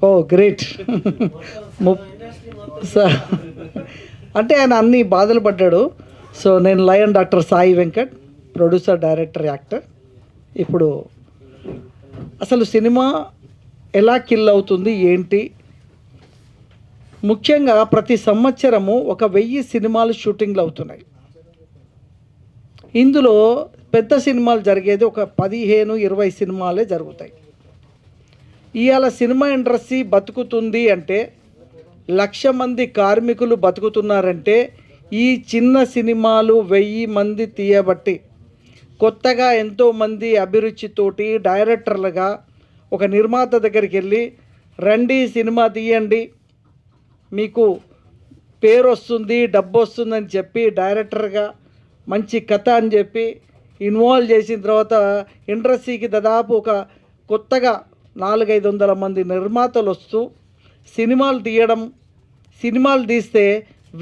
ఓ great. Sir అంటే ఆయన అన్ని బాధలు పడ్డాడు. సో నేను lion doctor Sai Venkat, producer, director, actor. ఇప్పుడు అసలు సినిమా ఎలా కిల్ అవుతుంది ఏంటి, ముఖ్యంగా ప్రతి సంవత్సరము 1000 సినిమాలు షూటింగ్లు అవుతున్నాయి. ఇందులో పెద్ద సినిమాలు జరిగేది ఒక 15-20 సినిమాలే జరుగుతాయి. ఇవాళ సినిమా ఇండస్ట్రీ బతుకుతుంది అంటే, 1,00,000 మంది కార్మికులు బతుకుతున్నారంటే, ఈ చిన్న సినిమాలు 1000 మంది తీయబట్టి, కొత్తగా ఎంతోమంది అభిరుచితోటి డైరెక్టర్లుగా ఒక నిర్మాత దగ్గరికి వెళ్ళి, రండి సినిమా తీయండి, మీకు పేరు వస్తుంది, డబ్బు వస్తుందని చెప్పి డైరెక్టర్గా మంచి కథ అని చెప్పి ఇన్వాల్వ్ చేసిన తర్వాత ఇండస్ట్రీకి దాదాపు ఒక కొత్తగా 400-500 మంది నిర్మాతలు వస్తూ సినిమాలు తీయడం, సినిమాలు తీస్తే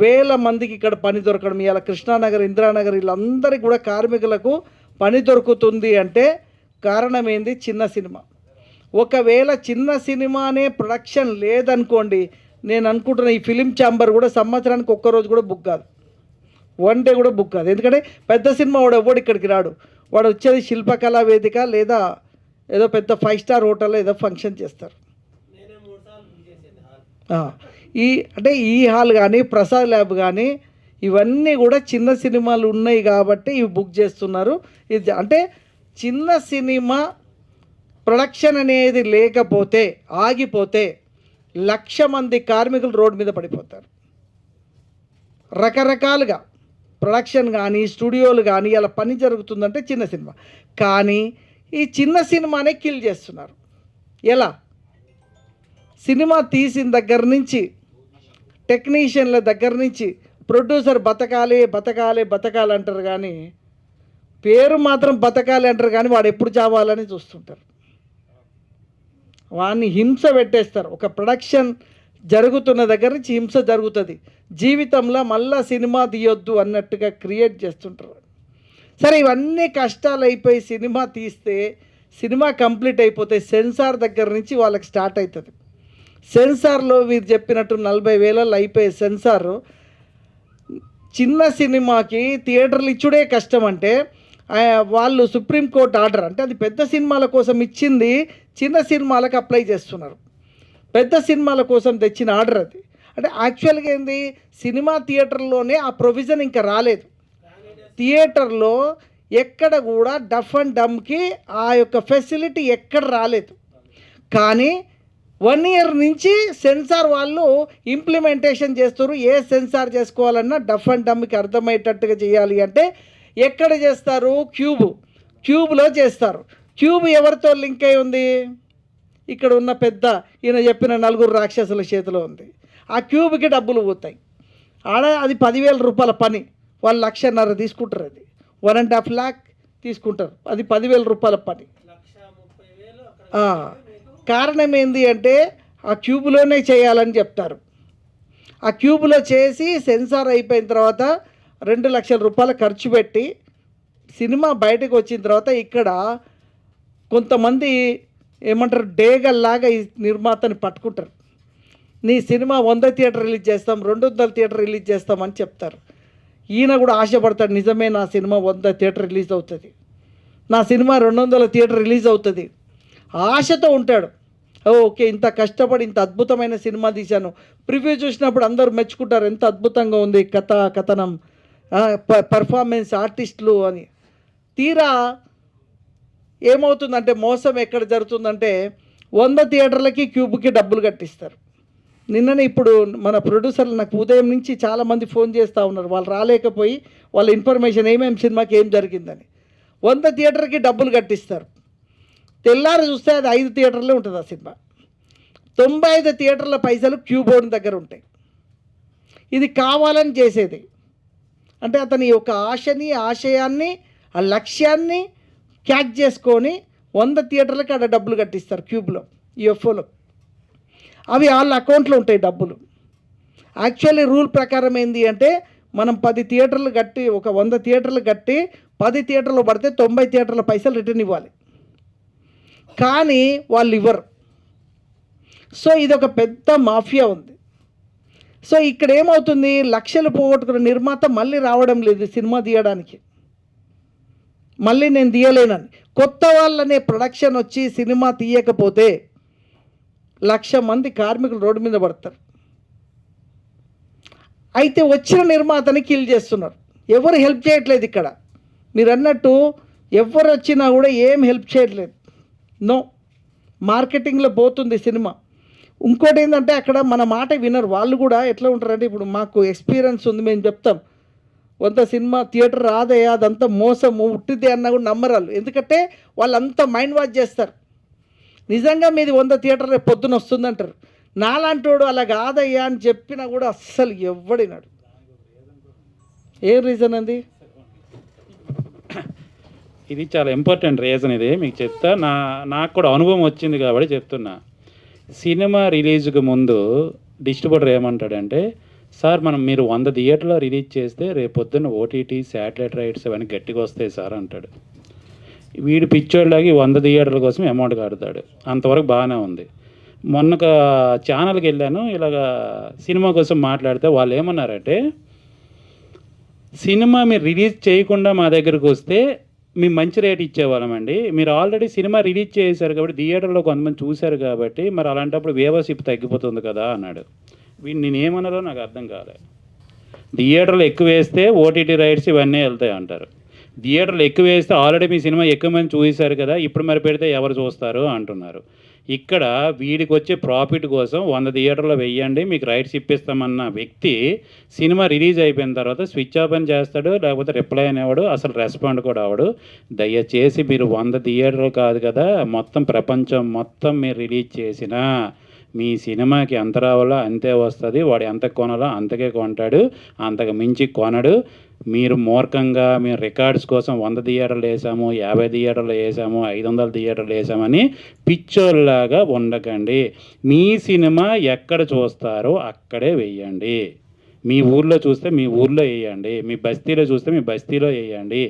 1000 మందికి ఇక్కడ పని దొరకడం. ఇవాళ కృష్ణానగర్, ఇందిరానగర్ వీళ్ళందరికీ కూడా కార్మికులకు పని దొరుకుతుంది అంటే కారణం ఏంది? చిన్న సినిమా. ఒకవేళ చిన్న సినిమానే ప్రొడక్షన్ లేదనుకోండి, నేను అనుకుంటున్న ఈ ఫిలిం ఛాంబర్ కూడా సంవత్సరానికి ఒక్కరోజు కూడా బుక్ కాదు, 1 డే కూడా బుక్ కాదు. ఎందుకంటే పెద్ద సినిమా వాడు ఎవడు ఇక్కడికి రాడు, వాడు వచ్చేది శిల్పకళా వేదిక లేదా ఏదో పెద్ద 5 స్టార్ హోటల్లో ఏదో ఫంక్షన్ చేస్తారు. ఈ హాల్ కానీ ప్రసాద్ ల్యాబ్ కానీ ఇవన్నీ కూడా చిన్న సినిమాలు ఉన్నాయి కాబట్టి ఇవి బుక్ చేస్తున్నారు. ఇది అంటే చిన్న సినిమా ప్రొడక్షన్ అనేది లేకపోతే, ఆగిపోతే 1,00,000 మంది కార్మికులు రోడ్డు మీద పడిపోతారు. రకరకాలుగా ప్రొడక్షన్ కానీ స్టూడియోలు కానీ ఇలా పని జరుగుతుందంటే చిన్న సినిమా. కానీ ఈ చిన్న సినిమానే కిల్ చేస్తున్నారు. ఎలా? సినిమా తీసిన దగ్గర నుంచి, టెక్నీషియన్ల దగ్గర నుంచి, ప్రొడ్యూసర్ బతకాలి బతకాలి బతకాలి అంటారు కానీ పేరు మాత్రం బతకాలి అంటారు కానీ వాడు ఎప్పుడు చావాలని చూస్తుంటారు. వాడిని హింస పెట్టేస్తారు. ఒక ప్రొడక్షన్ జరుగుతున్న దగ్గర నుంచి హింస జరుగుతుంది. జీవితంలో మళ్ళా సినిమా తీయొద్దు అన్నట్టుగా క్రియేట్ చేస్తుంటారు. సరే, ఇవన్నీ కష్టాలు అయిపోయి సినిమా తీస్తే, సినిమా కంప్లీట్ అయిపోతే సెన్సార్ దగ్గర నుంచి వాళ్ళకి స్టార్ట్ అవుతుంది. సెన్సార్లో మీరు చెప్పినట్టు 40,000 అయిపోయే సెన్సార్ చిన్న సినిమాకి థియేటర్లు ఇచ్చుడే కష్టం. అంటే వాళ్ళు సుప్రీంకోర్టు ఆర్డర్, అంటే అది పెద్ద సినిమాల కోసం ఇచ్చింది, చిన్న సినిమాలకు అప్లై చేస్తున్నారు. పెద్ద సినిమాల కోసం తెచ్చిన ఆర్డర్ అది. అంటే యాక్చువల్గా ఏంది, సినిమా థియేటర్లోనే ఆ ప్రొవిజన్ ఇంకా రాలేదు. థియేటర్లో ఎక్కడ కూడా డఫ్ అండ్ డమ్కి ఆ యొక్క ఫెసిలిటీ ఎక్కడ రాలేదు. కానీ 1 ఇయర్ నుంచి సెన్సార్ వాళ్ళు ఇంప్లిమెంటేషన్ చేస్తారు. ఏ సెన్సార్ చేసుకోవాలన్నా డఫ్ అండ్ డమ్కి అర్థమయ్యేటట్టుగా చేయాలి అంటే ఎక్కడ చేస్తారు? క్యూబ్లో చేస్తారు. క్యూబ్ ఎవరితో లింక్ అయి ఉంది? ఇక్కడ ఉన్న పెద్ద ఈయన చెప్పిన 4 రాక్షసుల చేతిలో ఉంది. ఆ క్యూబ్కి డబ్బులు పోతాయి. అది 10,000 రూపాయల పని, వాళ్ళు 1,50,000 తీసుకుంటారు. అది 1.5 lakh తీసుకుంటారు. అది 10,000 రూపాయల పని. కారణం ఏంది అంటే ఆ క్యూబ్లోనే చేయాలని చెప్తారు. ఆ క్యూబ్లో చేసి సెన్సార్ అయిపోయిన తర్వాత 2,00,000 రూపాయలు ఖర్చు పెట్టి సినిమా బయటకు వచ్చిన తర్వాత ఇక్కడ కొంతమంది ఏమంటారు, డేగల్లాగా ఈ నిర్మాతని పట్టుకుంటారు. నీ సినిమా 100 థియేటర్ రిలీజ్ చేస్తాం, 200 థియేటర్ రిలీజ్ చేస్తామని చెప్తారు. ఈయన కూడా ఆశపడతాడు, నిజమే నా సినిమా 100 థియేటర్ రిలీజ్ అవుతుంది, నా సినిమా 200 థియేటర్ రిలీజ్ అవుతుంది, ఆశతో ఉంటాడు. ఓకే, ఇంత కష్టపడి ఇంత అద్భుతమైన సినిమా తీశాను, ప్రివ్యూ చూసినప్పుడు అందరూ మెచ్చుకుంటారు, ఎంత అద్భుతంగా ఉంది కథ, కథనం, పర్ఫార్మెన్స్, ఆర్టిస్టులు అని. తీరా ఏమవుతుందంటే, మోసం ఎక్కడ జరుగుతుందంటే 100 థియేటర్లకి క్యూబ్కి డబ్బులు కట్టిస్తారు. నిన్ననే ఇప్పుడు మన ప్రొడ్యూసర్లు నాకు ఉదయం నుంచి చాలామంది ఫోన్ చేస్తూ ఉన్నారు, వాళ్ళు రాలేకపోయి వాళ్ళ ఇన్ఫర్మేషన్ ఏమేమి సినిమాకి ఏం జరిగిందని. 100 థియేటర్కి డబ్బులు కట్టిస్తారు. తెల్లారి చూస్తే అది 5 థియేటర్లే ఉంటుంది ఆ సినిమా. 95 థియేటర్ల పైసలు క్యూబోర్డ్ దగ్గర ఉంటాయి. ఇది కావాలని చేసేది. అంటే అతని యొక్క ఆశని, ఆశయాన్ని, ఆ లక్ష్యాన్ని క్యాచ్ చేసుకొని 100 థియేటర్లకి అక్కడ డబ్బులు కట్టిస్తారు క్యూబ్లో, యూఎఫ్ఓలో. అవి వాళ్ళ అకౌంట్లో ఉంటాయి డబ్బులు. యాక్చువల్లీ రూల్ ప్రకారం ఏంటి అంటే, మనం 10 థియేటర్లు కట్టి, ఒక 100 థియేటర్లు కట్టి 10 థియేటర్లు పడితే 90 థియేటర్ల పైసలు రిటర్న్ ఇవ్వాలి. కానీ వాళ్ళు ఇవ్వరు. సో ఇది ఒక పెద్ద మాఫియా ఉంది. సో ఇక్కడ ఏమవుతుంది, లక్షలు పోగొట్టుకున్న నిర్మాత మళ్ళీ రావడం లేదు సినిమా తీయడానికి, మళ్ళీ నేను తీయలేనని. కొత్త వాళ్ళనే ప్రొడక్షన్ వచ్చి సినిమా తీయకపోతే 1,00,000 మంది కార్మికులు రోడ్డు మీద పడతారు. అయితే వచ్చిన నిర్మాతని కిల్ చేస్తున్నారు, ఎవరు హెల్ప్ చేయట్లేదు. ఇక్కడ మీరు అన్నట్టు ఎవరు వచ్చినా కూడా ఏం హెల్ప్ చేయట్లేదు. నో, మార్కెటింగ్లో పోతుంది సినిమా. ఇంకోటి ఏంటంటే అక్కడ మన మాట వినరు వాళ్ళు కూడా. ఎట్లా ఉంటారంటే, ఇప్పుడు మాకు ఎక్స్పీరియన్స్ ఉంది, మేము చెప్తాం 100 సినిమా థియేటర్ రాదయ్యా, అదంతా మోసము ఉట్టిదే అన్నా కూడా నమ్మరాలు. ఎందుకంటే వాళ్ళంతా మైండ్ వాష్ చేస్తారు. నిజంగా మీది 100 థియేటర్ రేపు పొద్దున వస్తుందంటారు. నాలాంటి వాడు అలా కాదయ్యా అని చెప్పినా కూడా అస్సలు ఎవడినాడు. ఏ రీజన్ అండి? ఇది చాలా ఇంపార్టెంట్ రీజన్. ఇది మీకు చెప్తా, నాకు కూడా అనుభవం వచ్చింది కాబట్టి చెప్తున్నా. సినిమా రిలీజ్కి ముందు డిస్ట్రిబ్యూటర్ ఏమంటాడంటే, సార్ మీరు 100 థియేటర్లో రిలీజ్ చేస్తే రేపు పొద్దున్న ఓటీటీ శాటిలైట్ రైట్స్ అవన్నీ గట్టిగా వస్తాయి సార్ అంటాడు. వీడు పిచ్చోళ్ళకి 100 థియేటర్ల కోసం అమౌంట్ కడతాడు. అంతవరకు బాగానే ఉంది. మొన్న ఛానల్కి వెళ్ళాను, ఇలాగా సినిమా కోసం మాట్లాడితే వాళ్ళు ఏమన్నారంటే, సినిమా మీరు రిలీజ్ చేయకుండా మా దగ్గరకు వస్తే మేము మంచి రేట్ ఇచ్చేవాళ్ళమండి. మీరు ఆల్రెడీ సినిమా రిలీజ్ చేశారు కాబట్టి థియేటర్లో కొంతమంది చూశారు కాబట్టి మరి అలాంటప్పుడు వ్యూవర్షిప్ తగ్గిపోతుంది కదా అన్నాడు. నేనేమన్నారో నాకు అర్థం కాలే. థియేటర్లు ఎక్కువ వేస్తే ఓటీటీ రైట్స్ ఇవన్నీ వెళ్తాయి అంటారు. థియేటర్లు ఎక్కువ వేస్తే ఆల్రెడీ మీ సినిమా ఎక్కువ మంది చూసారు కదా, ఇప్పుడు మరి పెడితే ఎవరు చూస్తారు అంటున్నారు. ఇక్కడ వీడికి వచ్చే ప్రాఫిట్ కోసం 100 థియేటర్లో వెయ్యండి మీకు రైట్స్ ఇప్పిస్తామన్న వ్యక్తి సినిమా రిలీజ్ అయిపోయిన తర్వాత స్విచ్ ఆఫ్ అని చేస్తాడు, లేకపోతే రిప్లై అనేవాడు, అసలు రెస్పాండ్ కూడా అవడు. దయచేసి మీరు 100 థియేటర్లు కాదు కదా, మొత్తం ప్రపంచం మొత్తం మీరు రిలీజ్ చేసినా మీ సినిమాకి ఎంత రావాలో అంతే వస్తుంది. వాడు ఎంత కొనాలో అంతకే కొంటాడు, అంతకు మించి కొనడు. మీరు మూర్ఖంగా మేము రికార్డ్స్ కోసం 100 థియేటర్లు వేసాము, 50 థియేటర్లు వేసాము, 500 థియేటర్లు వేసామని పిచ్చోల్లాగా ఉండకండి. మీ సినిమా ఎక్కడ చూస్తారో అక్కడే వేయండి. మీ ఊర్లో చూస్తే మీ ఊర్లో వేయండి, మీ బస్తీలో చూస్తే మీ బస్తీలో వేయండి.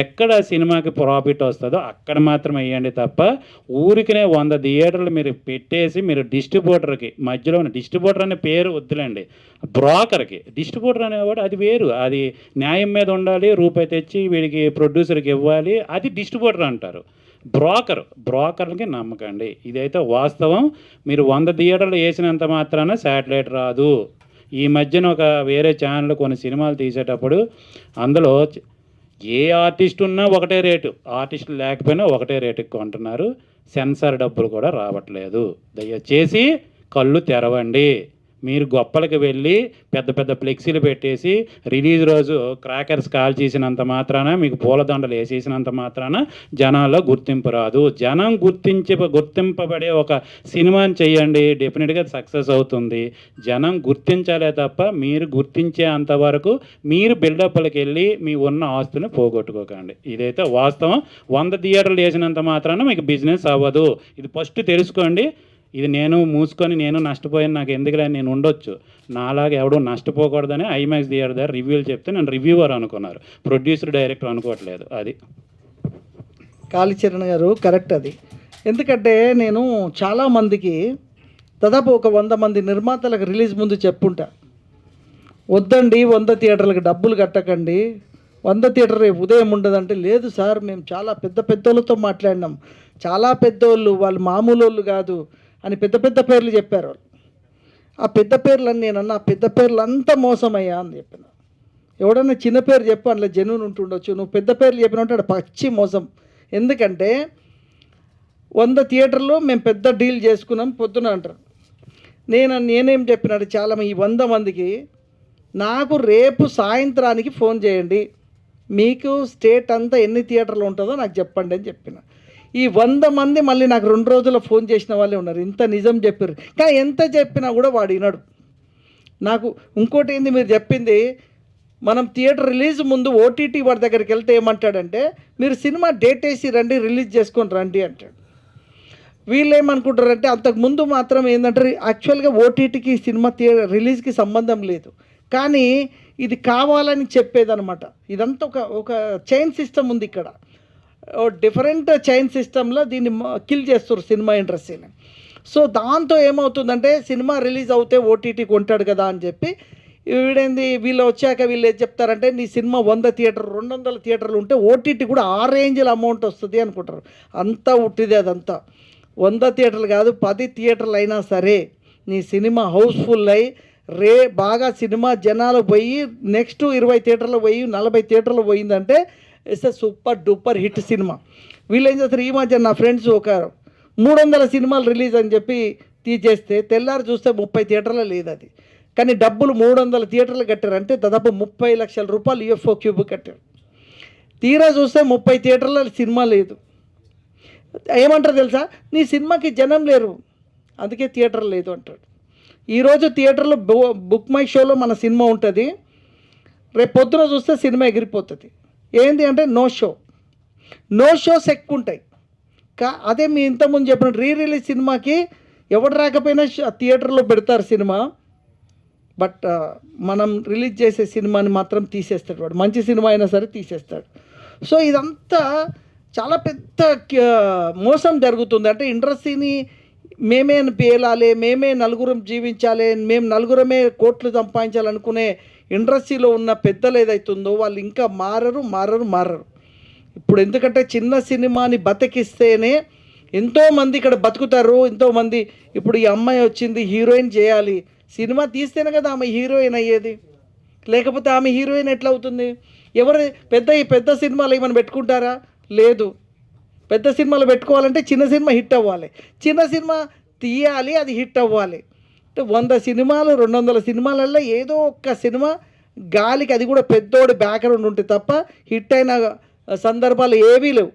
ఎక్కడ సినిమాకి ప్రాఫిట్ వస్తుందో అక్కడ మాత్రం వేయండి తప్ప ఊరికినే 100 థియేటర్లు మీరు పెట్టేసి మీరు డిస్ట్రిబ్యూటర్కి మధ్యలో ఉన్న డిస్ట్రిబ్యూటర్ అనే పేరు వద్దులండి, బ్రోకర్కి డిస్ట్రిబ్యూటర్ అనేవాడు అది వేరు. అది న్యాయం మీద ఉండాలి, రూపాయి తెచ్చి వీడికి ప్రొడ్యూసర్కి ఇవ్వాలి, అది డిస్ట్రిబ్యూటర్ అంటారు. బ్రోకర్లకి నమ్మకండి. ఇదైతే వాస్తవం. మీరు 100 థియేటర్లు వేసినంత మాత్రాన శాటిలైట్ రాదు. ఈ మధ్యన ఒక వేరే ఛానల్ కొన్ని సినిమాలు తీసేటప్పుడు అందులో ఏ ఆర్టిస్ట్ ఉన్నా ఒకటే రేటు, ఆర్టిస్టులు లేకపోయినా ఒకటే రేటుకి కొంటున్నారు. సెన్సార్ డబ్బులు కూడా రావట్లేదు. దయచేసి కళ్ళు తెరవండి. మీరు గొప్పలకి వెళ్ళి పెద్ద పెద్ద ఫ్లెక్సీలు పెట్టేసి రిలీజ్ రోజు క్రాకర్స్ కాల్ చేసినంత మాత్రాన, మీకు పూలదండలు వేసేసినంత మాత్రాన జనాల్లో గుర్తింపు రాదు. జనం గుర్తింపబడే ఒక సినిమాని చేయండి, డెఫినెట్గా సక్సెస్ అవుతుంది. జనం గుర్తించాలే తప్ప మీరు గుర్తించే అంతవరకు మీరు బిల్డప్లకి వెళ్ళి మీ ఉన్న ఆస్తుని పోగొట్టుకోకండి. ఇదైతే వాస్తవం. 100 థియేటర్లు వేసినంత మాత్రాన మీకు బిజినెస్ అవ్వదు. ఇది ఫస్ట్ తెలుసుకోండి. ఇది నేను మూసుకొని నేను నష్టపోయాను నాకు ఎందుకులే నేను ఉండొచ్చు, నాలాగా ఎవడో నష్టపోకూడదని ఐమాక్స్ థియేటర్ దగ్గర రివ్యూలు చెప్తే నేను రివ్యూవర్ అనుకున్నారు, ప్రొడ్యూసర్ డైరెక్టర్ అనుకోవట్లేదు. అది కాళీచరణ్ గారు కరెక్ట్ అది. ఎందుకంటే నేను చాలామందికి దాదాపు ఒక 100 మంది నిర్మాతలకు రిలీజ్ ముందు చెప్పుంటా, వద్దండి 100 థియేటర్లకు డబ్బులు కట్టకండి, 100 థియేటర్ రేపు ఉదయం ఉండదంటే, లేదు సార్ మేము చాలా పెద్దోళ్ళతో మాట్లాడినాం, చాలా పెద్దోళ్ళు, వాళ్ళు మామూలు వాళ్ళు కాదు అని పెద్ద పేర్లు చెప్పారు. ఆ పెద్ద పేర్లని నేనన్నా, ఆ పెద్ద పేర్లు అంతా మోసమయ్యా అని చెప్పిన. ఎవడన్నా చిన్న పేరు చెప్పు అందులో జెన్యూన్ ఉంటుండొచ్చు, నువ్వు పెద్ద పేర్లు చెప్పినట్టు అక్కడ పచ్చి మోసం. ఎందుకంటే 100 థియేటర్లు మేము పెద్ద డీల్ చేసుకున్నాం పొద్దున అంటారు. నేనేం చెప్పినట్టు చాలా ఈ 100 మందికి నాకు రేపు సాయంత్రానికి ఫోన్ చేయండి, మీకు స్టేట్ అంతా ఎన్ని థియేటర్లు ఉంటుందో నాకు చెప్పండి అని చెప్పిన. ఈ 100 మంది మళ్ళీ నాకు 2 రోజుల్లో ఫోన్ చేసిన వాళ్ళే ఉన్నారు. ఇంత నిజం చెప్పారు, కానీ ఎంత చెప్పినా కూడా వాడు వినడు. నాకు ఇంకోటి ఏంది మీరు చెప్పింది, మనం థియేటర్ రిలీజ్ ముందు ఓటీటీ వాడి దగ్గరికి వెళ్తే ఏమంటాడంటే, మీరు సినిమా డేట్ వేసి రండి, రిలీజ్ చేసుకొని రండి అంటాడు. వీళ్ళు ఏమనుకుంటారంటే, అంతకుముందు మాత్రం ఏంటంటే యాక్చువల్గా ఓటీటీకి సినిమా రిలీజ్కి సంబంధం లేదు, కానీ ఇది కావాలని చెప్పేదనమాట. ఇదంతా ఒక చైన్ సిస్టమ్ ఉంది ఇక్కడ, డిఫరెంట్ చైన్ సిస్టంలో దీన్ని కిల్ చేస్తారు సినిమా ఇండస్ట్రీని. సో దాంతో ఏమవుతుందంటే సినిమా రిలీజ్ అవుతే ఓటీటీ కొంటాడు కదా అని చెప్పి వీడేంది వీళ్ళు వచ్చాక వీళ్ళు ఏం చెప్తారంటే నీ సినిమా 100 థియేటర్ 200 థియేటర్లు ఉంటే ఓటీటీ కూడా ఆ రేంజ్లో అమౌంట్ వస్తుంది అనుకుంటారు. అంతా ఉట్టిదే అదంతా. 100 థియేటర్లు కాదు 10 థియేటర్లు అయినా సరే నీ సినిమా హౌస్ఫుల్ అయ్యి బాగా సినిమా జనాలు పోయి నెక్స్ట్ 20 థియేటర్లు పోయి 40 థియేటర్లు పోయిందంటే it's a super duper hit cinema. వీళ్ళు ఏం చేస్తారు, ఈ మధ్య నా ఫ్రెండ్స్ ఒక 300 సినిమాలు రిలీజ్ అని చెప్పి తీసేస్తే తెల్లారి చూస్తే 30 థియేటర్లో లేదు అది. కానీ డబ్బులు 300 థియేటర్లు కట్టారు, అంటే దాదాపు 30 లక్షల రూపాయలు యూఎఫ్ఓ క్యూబ్ కట్టారు. తీరా చూస్తే 30 థియేటర్ల సినిమా లేదు. ఏమంటారు తెలుసా, నీ సినిమాకి జనం లేరు అందుకే థియేటర్ లేదు అంటాడు. ఈరోజు థియేటర్లో బుక్ మై షోలో మన సినిమా ఉంటుంది, రేపు పొద్దున చూస్తే సినిమా ఎగిరిపోతుంది. ఏంటి అంటే నో షోస్ ఎక్కువ ఉంటాయి. అదే మీ ఇంతకుముందు చెప్పిన రిలీజ్ సినిమాకి ఎవడు రాకపోయినా థియేటర్లో పెడతారు సినిమా, బట్ మనం రిలీజ్ చేసే సినిమాని మాత్రం తీసేస్తాడు వాడు, మంచి సినిమా అయినా సరే తీసేస్తాడు. సో ఇదంతా చాలా పెద్ద మోసం జరుగుతుంది. అంటే ఇండస్ట్రీని మేమే పేలాలి, మేమే నలుగురం జీవించాలి, మేము నలుగురమే కోట్లు సంపాదించాలనుకునే ఇండస్ట్రీలో ఉన్న పెద్దలు ఏదైతుందో వాళ్ళు ఇంకా మారరు. ఇప్పుడు ఎందుకంటే చిన్న సినిమాని బతికిస్తేనే ఎంతోమంది ఇక్కడ బతుకుతారు. ఎంతోమంది ఇప్పుడు ఈ అమ్మాయి వచ్చింది హీరోయిన్ చేయాలి, సినిమా తీస్తేనే కదా ఆమె హీరోయిన్ అయ్యేది, లేకపోతే ఆమె హీరోయిన్ ఎట్లా అవుతుంది? ఎవరు పెద్ద సినిమాలు ఏమైనా పెట్టుకుంటారా? లేదు. పెద్ద సినిమాలు పెట్టుకోవాలంటే చిన్న సినిమా హిట్ అవ్వాలి, చిన్న సినిమా తీయాలి, అది హిట్ అవ్వాలి. అంటే 100 సినిమాలు 200 సినిమాలల్లో ఏదో ఒక్క సినిమా గాలికి, అది కూడా పెద్దోడి బ్యాక్గ్రౌండ్ ఉంటే తప్ప హిట్ అయిన సందర్భాలు ఏవీ లేవు.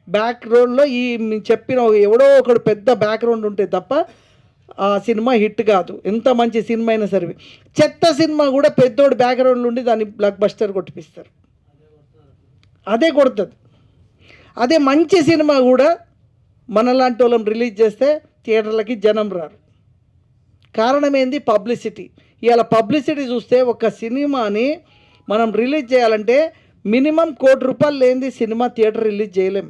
బ్యాక్గ్రౌండ్లో ఈ చెప్పిన ఎవడో ఒకడు పెద్ద బ్యాక్గ్రౌండ్ ఉంటే తప్ప ఆ సినిమా హిట్ కాదు, ఎంత మంచి సినిమా అయినా సరే. చెత్త సినిమా కూడా పెద్దోడు బ్యాక్గ్రౌండ్ ఉండి దాన్ని బ్లాక్ బస్టర్ కొట్టిపిస్తారు, అదే కొడుతుంది. అదే మంచి సినిమా కూడా మనలాంటి వాళ్ళని రిలీజ్ చేస్తే థియేటర్లకి జనం రారు. కారణం ఏంది? పబ్లిసిటీ. ఇవాళ పబ్లిసిటీ చూస్తే ఒక సినిమాని మనం రిలీజ్ చేయాలంటే మినిమం ₹1 కోటి లేనిది సినిమా థియేటర్ రిలీజ్ చేయలేం.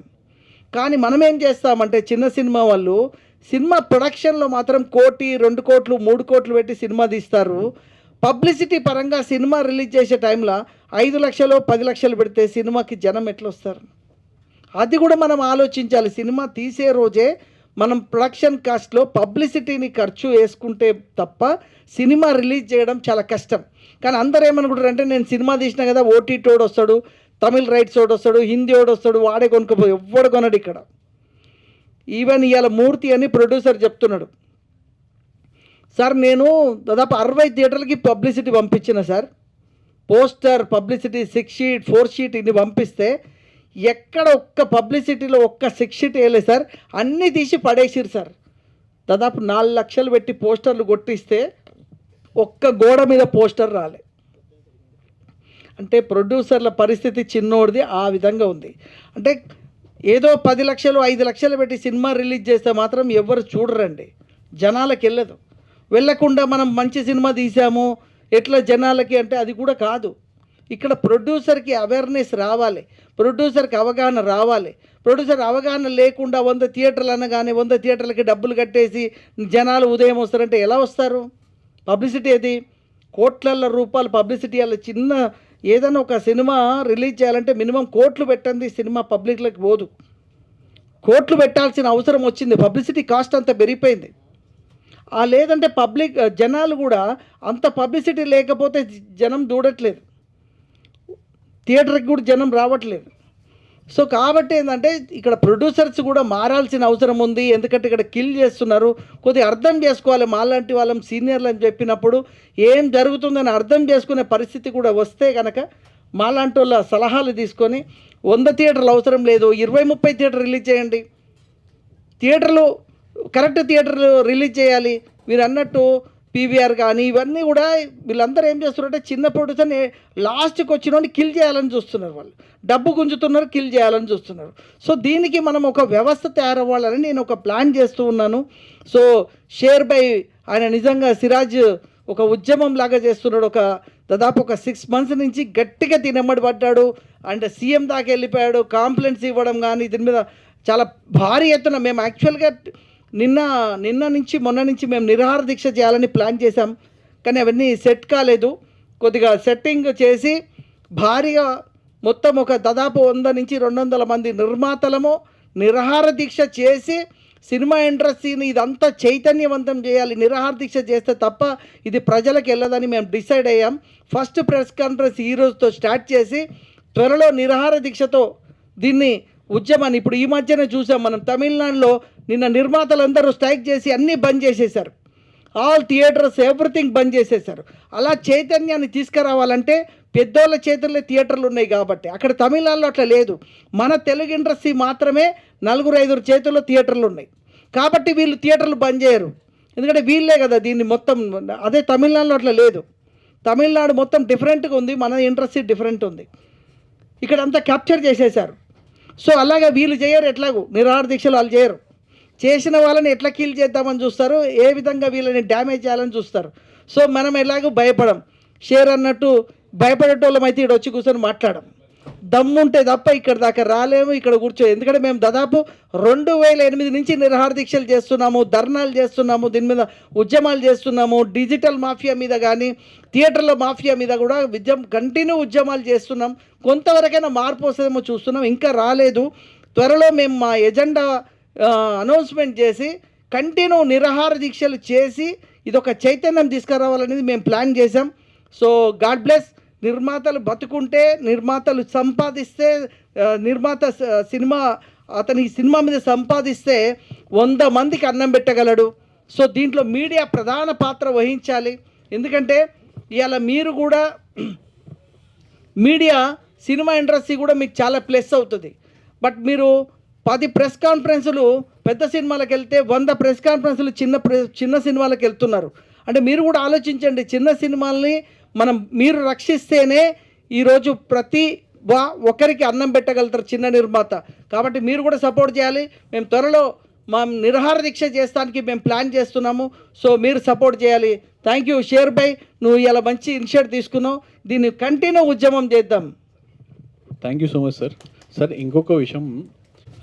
కానీ మనం ఏం చేస్తామంటే చిన్న సినిమా వాళ్ళు సినిమా ప్రొడక్షన్లో మాత్రం 1 కోటి 2 కోట్లు 3 కోట్లు పెట్టి సినిమా తీస్తారు. పబ్లిసిటీ పరంగా సినిమా రిలీజ్ చేసే టైంలో 5 లక్షలు 10 లక్షలు పెడితే సినిమాకి జనం ఎట్లా వస్తారు? అది కూడా మనం ఆలోచించాలి. సినిమా తీసే రోజే మనం ప్రొడక్షన్ కాస్ట్లో పబ్లిసిటీని ఖర్చు వేసుకుంటే తప్ప సినిమా రిలీజ్ చేయడం చాలా కష్టం. కానీ అందరూ ఏమనుకుంటారు అంటే నేను సినిమా తీసినా కదా ఓటీటీ వాడు వస్తాడు, తమిళ్ రైట్స్ వాడు వస్తాడు, హిందీ వాడు వస్తాడు, వాడే కొనుక్కోపోయి ఎవ్వడు కొనడు ఇక్కడ. ఈవెన్ ఇవాళ మూర్తి అని ప్రొడ్యూసర్ చెప్తున్నాడు, సార్ నేను దాదాపు 60 థియేటర్లకి పబ్లిసిటీ పంపించిన sir, poster publicity 6 sheet 4 sheet ఇన్ని పంపిస్తే ఎక్కడ ఒక్క పబ్లిసిటీలో ఒక్క 6 షీట్ వేయలేదు సార్, అన్నీ తీసి పడేసిరు సార్. దాదాపు 4 లక్షలు పెట్టి పోస్టర్లు కొట్టిస్తే ఒక్క గోడ మీద పోస్టర్ రాలే. అంటే ప్రొడ్యూసర్ల పరిస్థితి చిన్నోడిది ఆ విధంగా ఉంది. అంటే ఏదో 10 లక్షలు 5 లక్షలు పెట్టి సినిమా రిలీజ్ చేస్తే మాత్రం ఎవరు చూడరండి, జనాలకు వెళ్ళకుండా మనం మంచి సినిమా తీసాము ఎట్లా జనాలకి అంటే అది కూడా కాదు. ఇక్కడ ప్రొడ్యూసర్కి అవేర్నెస్ రావాలి, ప్రొడ్యూసర్కి అవగాహన రావాలి. ప్రొడ్యూసర్ అవగాహన లేకుండా 100 థియేటర్లు అనగానే 100 థియేటర్లకి డబ్బులు కట్టేసి జనాలు ఉదయం వస్తారంటే ఎలా వస్తారు? పబ్లిసిటీ అది కోట్ల రూపాయలు పబ్లిసిటీ. అలా చిన్న ఏదైనా ఒక సినిమా రిలీజ్ చేయాలంటే మినిమం కోట్లు పెట్టండి, సినిమా పబ్లిక్లోకి పోదు. కోట్లు పెట్టాల్సిన అవసరం వచ్చింది, పబ్లిసిటీ కాస్ట్ అంత పెరిగిపోయింది. లేదంటే పబ్లిక్ జనాలు కూడా అంత పబ్లిసిటీ లేకపోతే జనం చూడట్లేదు, థియేటర్కి కూడా జనం రావట్లేదు. సో కాబట్టి ఏంటంటే ఇక్కడ ప్రొడ్యూసర్స్ కూడా మారాల్సిన అవసరం ఉంది. ఎందుకంటే ఇక్కడ కిల్ చేస్తున్నారు. కొద్దిగా అర్థం చేసుకోవాలి. మాలాంటి వాళ్ళం సీనియర్లు అని చెప్పినప్పుడు ఏం జరుగుతుందని అర్థం చేసుకునే పరిస్థితి కూడా వస్తే కనుక మాలాంటి వాళ్ళ సలహాలు తీసుకొని 100 థియేటర్లు అవసరం లేదు, 20-30 థియేటర్ రిలీజ్ చేయండి. థియేటర్లు కరెక్ట్ థియేటర్లు రిలీజ్ చేయాలి. మీరు అన్నట్టు పీవీఆర్ కానీ ఇవన్నీ కూడా వీళ్ళందరూ ఏం చేస్తున్నారంటే చిన్న ప్రొడ్యూసర్ని లాస్ట్కి వచ్చినోని కిల్ చేయాలని చూస్తున్నారు. వాళ్ళు డబ్బు గుంజుతున్నారు, కిల్ చేయాలని చూస్తున్నారు. సో దీనికి మనం ఒక వ్యవస్థ తయారవ్వాలని నేను ఒక ప్లాన్ చేస్తూ ఉన్నాను. సో షేర్ బై ఆయన నిజంగా సిరాజ్ ఒక ఉద్యమం లాగా చేస్తున్నాడు. దాదాపు ఒక 6 మంత్స్ నుంచి గట్టిగా తినమ్మడి పడ్డాడు. అండ్ సీఎం దాకా వెళ్ళిపోయాడు. కాంప్లైంట్స్ ఇవ్వడం కానీ దీని మీద చాలా భారీ ఎత్తున మేము యాక్చువల్గా నిన్న నుంచి మొన్న నుంచి మేము నిరాహార దీక్ష చేయాలని ప్లాన్ చేశాం, కానీ అవన్నీ సెట్ కాలేదు. కొద్దిగా సెట్టింగ్ చేసి భారీగా మొత్తం ఒక దాదాపు 100 నుంచి 200 మంది నిర్మాతలము నిరాహార దీక్ష చేసి సినిమా ఇండస్ట్రీని ఇదంతా చైతన్యవంతం చేయాలి. నిరాహార దీక్ష చేస్తే తప్ప ఇది ప్రజలకు వెళ్ళదని మేము డిసైడ్ అయ్యాం. ఫస్ట్ ప్రెస్ కాన్ఫరెన్స్ ఈ రోజుతో స్టార్ట్ చేసి త్వరలో నిరాహార దీక్షతో దీన్ని ఉద్యమాన్ని ఇప్పుడు ఈ మధ్యనే చూసాం మనం తమిళనాడులో నిన్న నిర్మాతలందరూ స్ట్రైక్ చేసి అన్నీ బంద్ చేసేశారు. ఆల్ థియేటర్స్ ఎవ్రీథింగ్ బంద్ చేసేశారు. అలా చైతన్యాన్ని తీసుకురావాలంటే పెద్దోళ్ళ చేతుల్లో థియేటర్లు ఉన్నాయి కాబట్టి, అక్కడ తమిళనాడులో అట్లా లేదు. మన తెలుగు ఇండస్ట్రీ మాత్రమే 4-5 చేతుల్లో థియేటర్లు ఉన్నాయి కాబట్టి వీళ్ళు థియేటర్లు బంద్ చేయరు. ఎందుకంటే వీళ్ళే కదా దీన్ని మొత్తం, అదే తమిళనాడులో అట్లా లేదు. తమిళనాడు మొత్తం డిఫరెంట్గా ఉంది, మన ఇండస్ట్రీ డిఫరెంట్ ఉంది. ఇక్కడ అంతా క్యాప్చర్ చేసేశారు. సో అలాగే వీళ్ళు చేయరు, ఎట్లాగూ నిరాహార దీక్షలు వాళ్ళు చేయరు. చేసిన వాళ్ళని ఎట్లా కిల్ చేద్దామని చూస్తారు, ఏ విధంగా వీళ్ళని డ్యామేజ్ చేయాలని చూస్తారు. సో మనం ఎలాగో భయపడం, షేర్ అన్నట్టు భయపడేటోళ్ళం అయితే ఇక్కడ వచ్చి కూర్చొని మాట్లాడడం. దమ్ముంటే తప్ప ఇక్కడ దాకా రాలేము, ఇక్కడ కూర్చో. ఎందుకంటే మేము దాదాపు 2008 నుంచి నిరాహార దీక్షలు చేస్తున్నాము, ధర్నాలు చేస్తున్నాము, దీని మీద ఉద్యమాలు చేస్తున్నాము. డిజిటల్ మాఫియా మీద కానీ థియేటర్ల మాఫియా మీద కూడా కంటిన్యూ ఉద్యమాలు చేస్తున్నాం. కొంతవరకైనా మార్పు వస్తుందేమో చూస్తున్నాం, ఇంకా రాలేదు. త్వరలో మేము మా ఎజెండా అనౌన్స్మెంట్ చేసి కంటిన్యూ నిరాహార దీక్షలు చేసి ఇదొక చైతన్యం తీసుకురావాలనేది మేము ప్లాన్ చేసాం. So God bless. నిర్మాతలు బతుకుంటే, నిర్మాతలు సంపాదిస్తే, సినిమా అతని సినిమా మీద సంపాదిస్తే 100 మందికి అన్నం పెట్టగలడు. సో దీంట్లో మీడియా ప్రధాన పాత్ర వహించాలి. ఎందుకంటే ఇవాళ మీరు కూడా మీడియా సినిమా ఇండస్ట్రీ కూడా మీకు చాలా ప్లస్ అవుతుంది. బట్ మీరు 10 ప్రెస్ కాన్ఫరెన్సులు పెద్ద సినిమాలకు వెళ్తే 100 ప్రెస్ కాన్ఫరెన్సులు చిన్న సినిమాలకు వెళ్తున్నారు. అంటే మీరు కూడా ఆలోచించండి, చిన్న సినిమాల్ని మీరు రక్షిస్తేనే ఈరోజు ఒక్కరికి అన్నం పెట్టగలుగుతారు చిన్న నిర్మాత. కాబట్టి మీరు కూడా సపోర్ట్ చేయాలి. మేము త్వరలో మా నిరాహార దీక్ష చేస్తానికి మేము ప్లాన్ చేస్తున్నాము. సో మీరు సపోర్ట్ చేయాలి. థ్యాంక్ యూ షేర్ బై, నువ్వు ఇలా మంచి ఇనిషియేటివ్ తీసుకున్నావు. దీన్ని కంటిన్యూ ఉద్యమం చేద్దాం. Thank you so much sir. Sir ఇంకొక విషయం,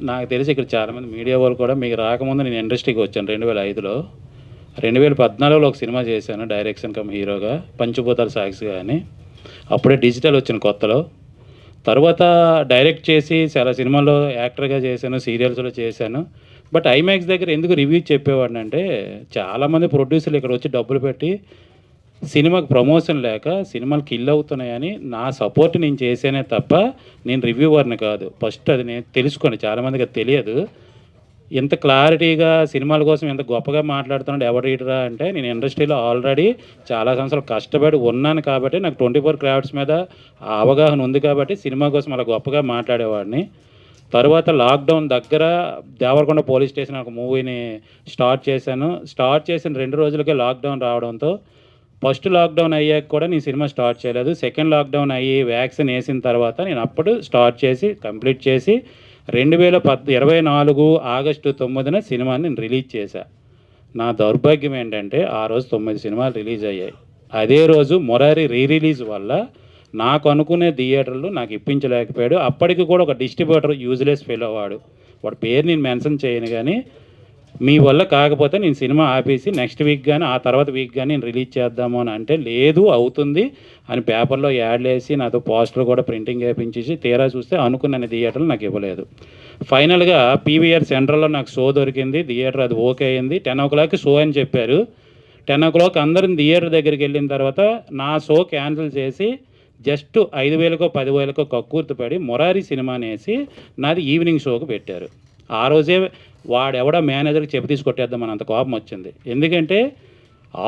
నాకు తెలిసి ఇక్కడ చాలామంది మీడియా వాళ్ళు కూడా, మీకు రాకముందు నేను ఇండస్ట్రీకి వచ్చాను 2005లో. 2014లో ఒక సినిమా చేశాను డైరెక్షన్ కమ్ హీరోగా, పంచభూతాల సాక్షిగా అని. అప్పుడే డిజిటల్ వచ్చిన కొత్తలో. తర్వాత డైరెక్ట్ చేసి చాలా సినిమాల్లో యాక్టర్గా చేశాను, సీరియల్స్లో చేశాను. బట్ ఐమాక్స్ దగ్గర ఎందుకు రివ్యూ చెప్పేవాడిని అంటే, చాలామంది ప్రొడ్యూసర్లు ఇక్కడ వచ్చి డబ్బులు పెట్టి సినిమాకి ప్రమోషన్ లేక సినిమాలు కిల్ అవుతున్నాయని నా సపోర్ట్ నేను చేసేనే తప్ప నేను రివ్యూవర్ని కాదు. ఫస్ట్ అది నేను తెలుసుకోండి, చాలామందికి అది తెలియదు. ఎంత క్లారిటీగా సినిమాల కోసం ఎంత గొప్పగా మాట్లాడుతున్నాడు ఎవరు రీడరా అంటే, నేను ఇండస్ట్రీలో ఆల్రెడీ చాలా సంవత్సరాలు కష్టపడి ఉన్నాను కాబట్టి నాకు 24 క్రాఫ్ట్స్ మీద అవగాహన ఉంది కాబట్టి సినిమా కోసం అలా గొప్పగా మాట్లాడేవాడిని. తర్వాత లాక్డౌన్ దగ్గర దేవరకొండ పోలీస్ స్టేషన్ ఒక మూవీని స్టార్ట్ చేశాను. స్టార్ట్ చేసిన 2 రోజులకే లాక్డౌన్ రావడంతో ఫస్ట్ లాక్డౌన్ అయ్యాక కూడా నేను సినిమా స్టార్ట్ చేయలేదు. సెకండ్ లాక్డౌన్ అయ్యి వ్యాక్సిన్ వేసిన తర్వాత నేను అప్పుడు స్టార్ట్ చేసి కంప్లీట్ చేసి 2024 ఆగస్టు 9న సినిమాని నేను రిలీజ్ చేశా. నా దౌర్భాగ్యం ఏంటంటే ఆ రోజు 9 సినిమాలు రిలీజ్ అయ్యాయి. అదే రోజు మొరారి రిలీజ్ వల్ల నాకు అనుకునే థియేటర్లు నాకు ఇప్పించలేకపోయాడు. అప్పటికి కూడా ఒక డిస్ట్రిబ్యూటర్ యూజ్లెస్ ఫెయిల్ అవ్వాడు, వాడి పేరు నేను మెన్షన్ చేయను, కానీ మీ వల్ల కాకపోతే నేను సినిమా ఆపేసి నెక్స్ట్ వీక్ కానీ ఆ తర్వాత వీక్ కానీ నేను రిలీజ్ చేద్దాము అని అంటే, లేదు అవుతుంది అని పేపర్లో యాడ్లు వేసి నాతో పోస్టర్ కూడా ప్రింటింగ్ వేయించేసి తీరా చూస్తే అనుకున్న థియేటర్లు నాకు ఇవ్వలేదు. ఫైనల్గా పీవీఆర్ సెంట్రల్లో నాకు షో దొరికింది, థియేటర్ అది ఓకే అయింది. 10 o'clock షో అని చెప్పారు. 10 o'clock అందరం థియేటర్ దగ్గరికి వెళ్ళిన తర్వాత నా షో క్యాన్సిల్ చేసి జస్ట్ 5,000కో 10,000కో కక్కుర్తిపడి మొరారి సినిమాని వేసి నాది ఈవినింగ్ షోకి పెట్టారు. ఆ రోజే వాడెవడ మేనేజర్కి చెప్పి తీసుకొట్టేద్దామని అంత కోపం వచ్చింది. ఎందుకంటే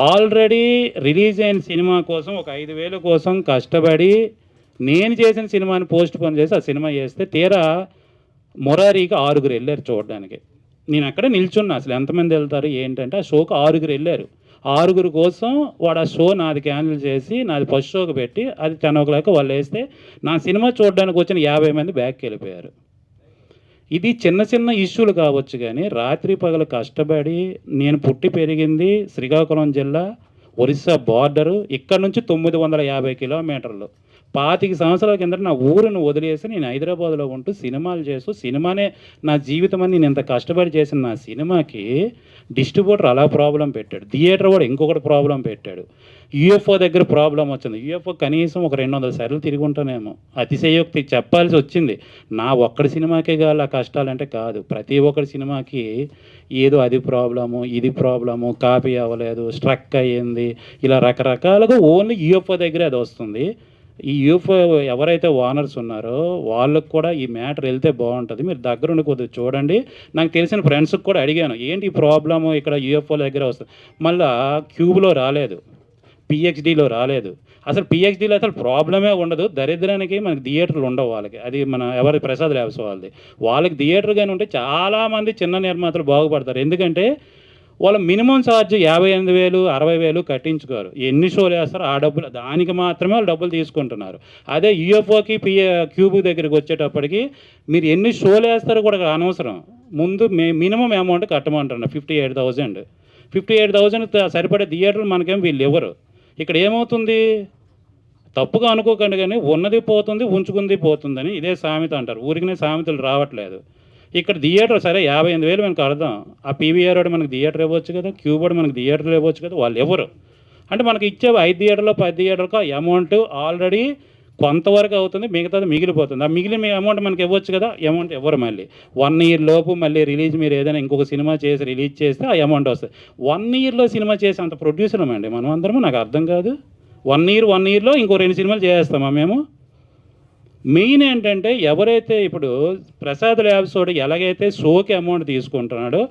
ఆల్రెడీ రిలీజ్ అయిన సినిమా కోసం ఒక 5,000 కోసం కష్టపడి నేను చేసిన సినిమాని పోస్ట్ పోన్ చేసి ఆ సినిమా చేస్తే తీరా మొరారికి 6 వెళ్ళారు చూడడానికి. నేను అక్కడ నిల్చున్నా, అసలు ఎంతమంది వెళ్తారు ఏంటంటే ఆ షోకి 6 వెళ్ళారు. 6 కోసం వాడు ఆ షో నాది క్యాన్సిల్ చేసి నాది ఫస్ట్ షోకి పెట్టి అది 10 o'clock వాళ్ళు వేస్తే నా సినిమా చూడడానికి వచ్చిన 50 మంది బ్యాక్కి వెళ్ళిపోయారు. ఇది చిన్న చిన్న ఇష్యూలు కావచ్చు, కానీ రాత్రి పగలు కష్టపడి నేను పుట్టి పెరిగింది శ్రీకాకుళం జిల్లా ఒరిస్సా బార్డరు, ఇక్కడ నుంచి 950 కిలోమీటర్లు 25 సంవత్సరాల కిందట నా ఊరును వదిలేసి నేను హైదరాబాద్లో ఉంటూ సినిమాలు చేస్తూ సినిమానే నా జీవితం అని నేను ఇంత కష్టపడి చేసిన నా సినిమాకి డిస్ట్రిబ్యూటర్ అలా ప్రాబ్లం పెట్టాడు, థియేటర్ కూడా ఇంకొకటి ప్రాబ్లం పెట్టాడు, యూఎఫ్ఓ దగ్గర ప్రాబ్లం వచ్చింది. యూఎఫ్ఓ కనీసం ఒక 200 సార్లు తిరిగి ఉంటానేమో, అతిశయోక్తి చెప్పాల్సి వచ్చింది. నా ఒక్కడి సినిమాకే కాదు ఆ కష్టాలంటే కాదు, ప్రతి ఒక్కరి సినిమాకి ఏదో అది ప్రాబ్లము, ఇది ప్రాబ్లము, కాపీ అవ్వలేదు, స్ట్రక్ అయ్యింది, ఇలా రకరకాలుగా ఓన్లీ యూఎఫ్ఓ దగ్గరే అది వస్తుంది. ఈ యూఎఫ్ఓ ఎవరైతే ఓనర్స్ ఉన్నారో వాళ్ళకు కూడా ఈ మ్యాటర్ వెళ్తే బాగుంటుంది, మీరు దగ్గరుండి కొద్దిగా చూడండి. నాకు తెలిసిన ఫ్రెండ్స్కి కూడా అడిగాను, ఏంటి ఈ ప్రాబ్లము ఇక్కడ యూఎఫ్ఓ దగ్గర వస్తుంది, మళ్ళీ క్యూబ్లో రాలేదు, పిహెచ్డీలో రాలేదు. అసలు పిహెచ్డీలో అసలు ప్రాబ్లమే ఉండదు, దరిద్రానికి మనకి థియేటర్లు ఉండవు వాళ్ళకి. అది మన ఎవరి ప్రసాద్ ల్యాబ్స్ వాళ్ళకి థియేటర్ కానీ ఉంటే చాలామంది చిన్న నిర్మాతలు బాగుపడతారు. ఎందుకంటే వాళ్ళ మినిమం ఛార్జ్ 58,000 60,000 కట్టించుకోరు, ఎన్ని షోలు వేస్తారో ఆ డబ్బులు దానికి మాత్రమే వాళ్ళు డబ్బులు తీసుకుంటున్నారు. అదే యూఎఫ్ఓకి క్యూబ్ దగ్గరికి వచ్చేటప్పటికి మీరు ఎన్ని షోలు వేస్తారో కూడా అనవసరం, ముందు మినిమం అమౌంట్ కట్టమంటున్నారు 58,000. 58,000 సరిపడే థియేటర్లు మనకేం వీళ్ళు ఎవరు. ఇక్కడ ఏమవుతుంది, తప్పుగా అనుకోకండి కానీ ఉన్నది పోతుంది ఉంచుకుంది పోతుందని ఇదే సామెత అంటారు, ఊరికనే సామెతలు రావట్లేదు. ఇక్కడ థియేటర్ సరే 58,000 మేము కడదాం, ఆ పీవీఆర్ వాడు మనకి థియేటర్ ఇవ్వచ్చు కదా, క్యూబ్ వాడు మనకి థియేటర్లు ఇవ్వచ్చు కదా, వాళ్ళు ఎవరు అంటే మనకి ఇచ్చే 5 థియేటర్లో 10 థియేటర్లకు అమౌంట్ ఆల్రెడీ కొంతవరకు అవుతుంది, మిగతాది మిగిలిపోతుంది. ఆ మిగిలిన అమౌంట్ మనకి ఇవ్వచ్చు కదా, అమౌంట్ ఎవరు మళ్ళీ 1 ఇయర్ లోపు మళ్ళీ రిలీజ్ మీరు ఏదైనా ఇంకొక సినిమా చేసి రిలీజ్ చేస్తే ఆ అమౌంట్ వస్తుంది. 1 ఇయర్లో సినిమా చేసే అంత ప్రొడ్యూసర్ అండి మనం అందరము, నాకు అర్థం కాదు. 1 ఇయర్లో ఇంకో 2 సినిమాలు చేస్తామా మేము? మెయిన్ ఏంటంటే ఎవరైతే ఇప్పుడు ప్రసాద్ ల్యాబ్స్ తోటి ఎలాగైతే షోకి అమౌంట్ తీసుకుంటున్నాడో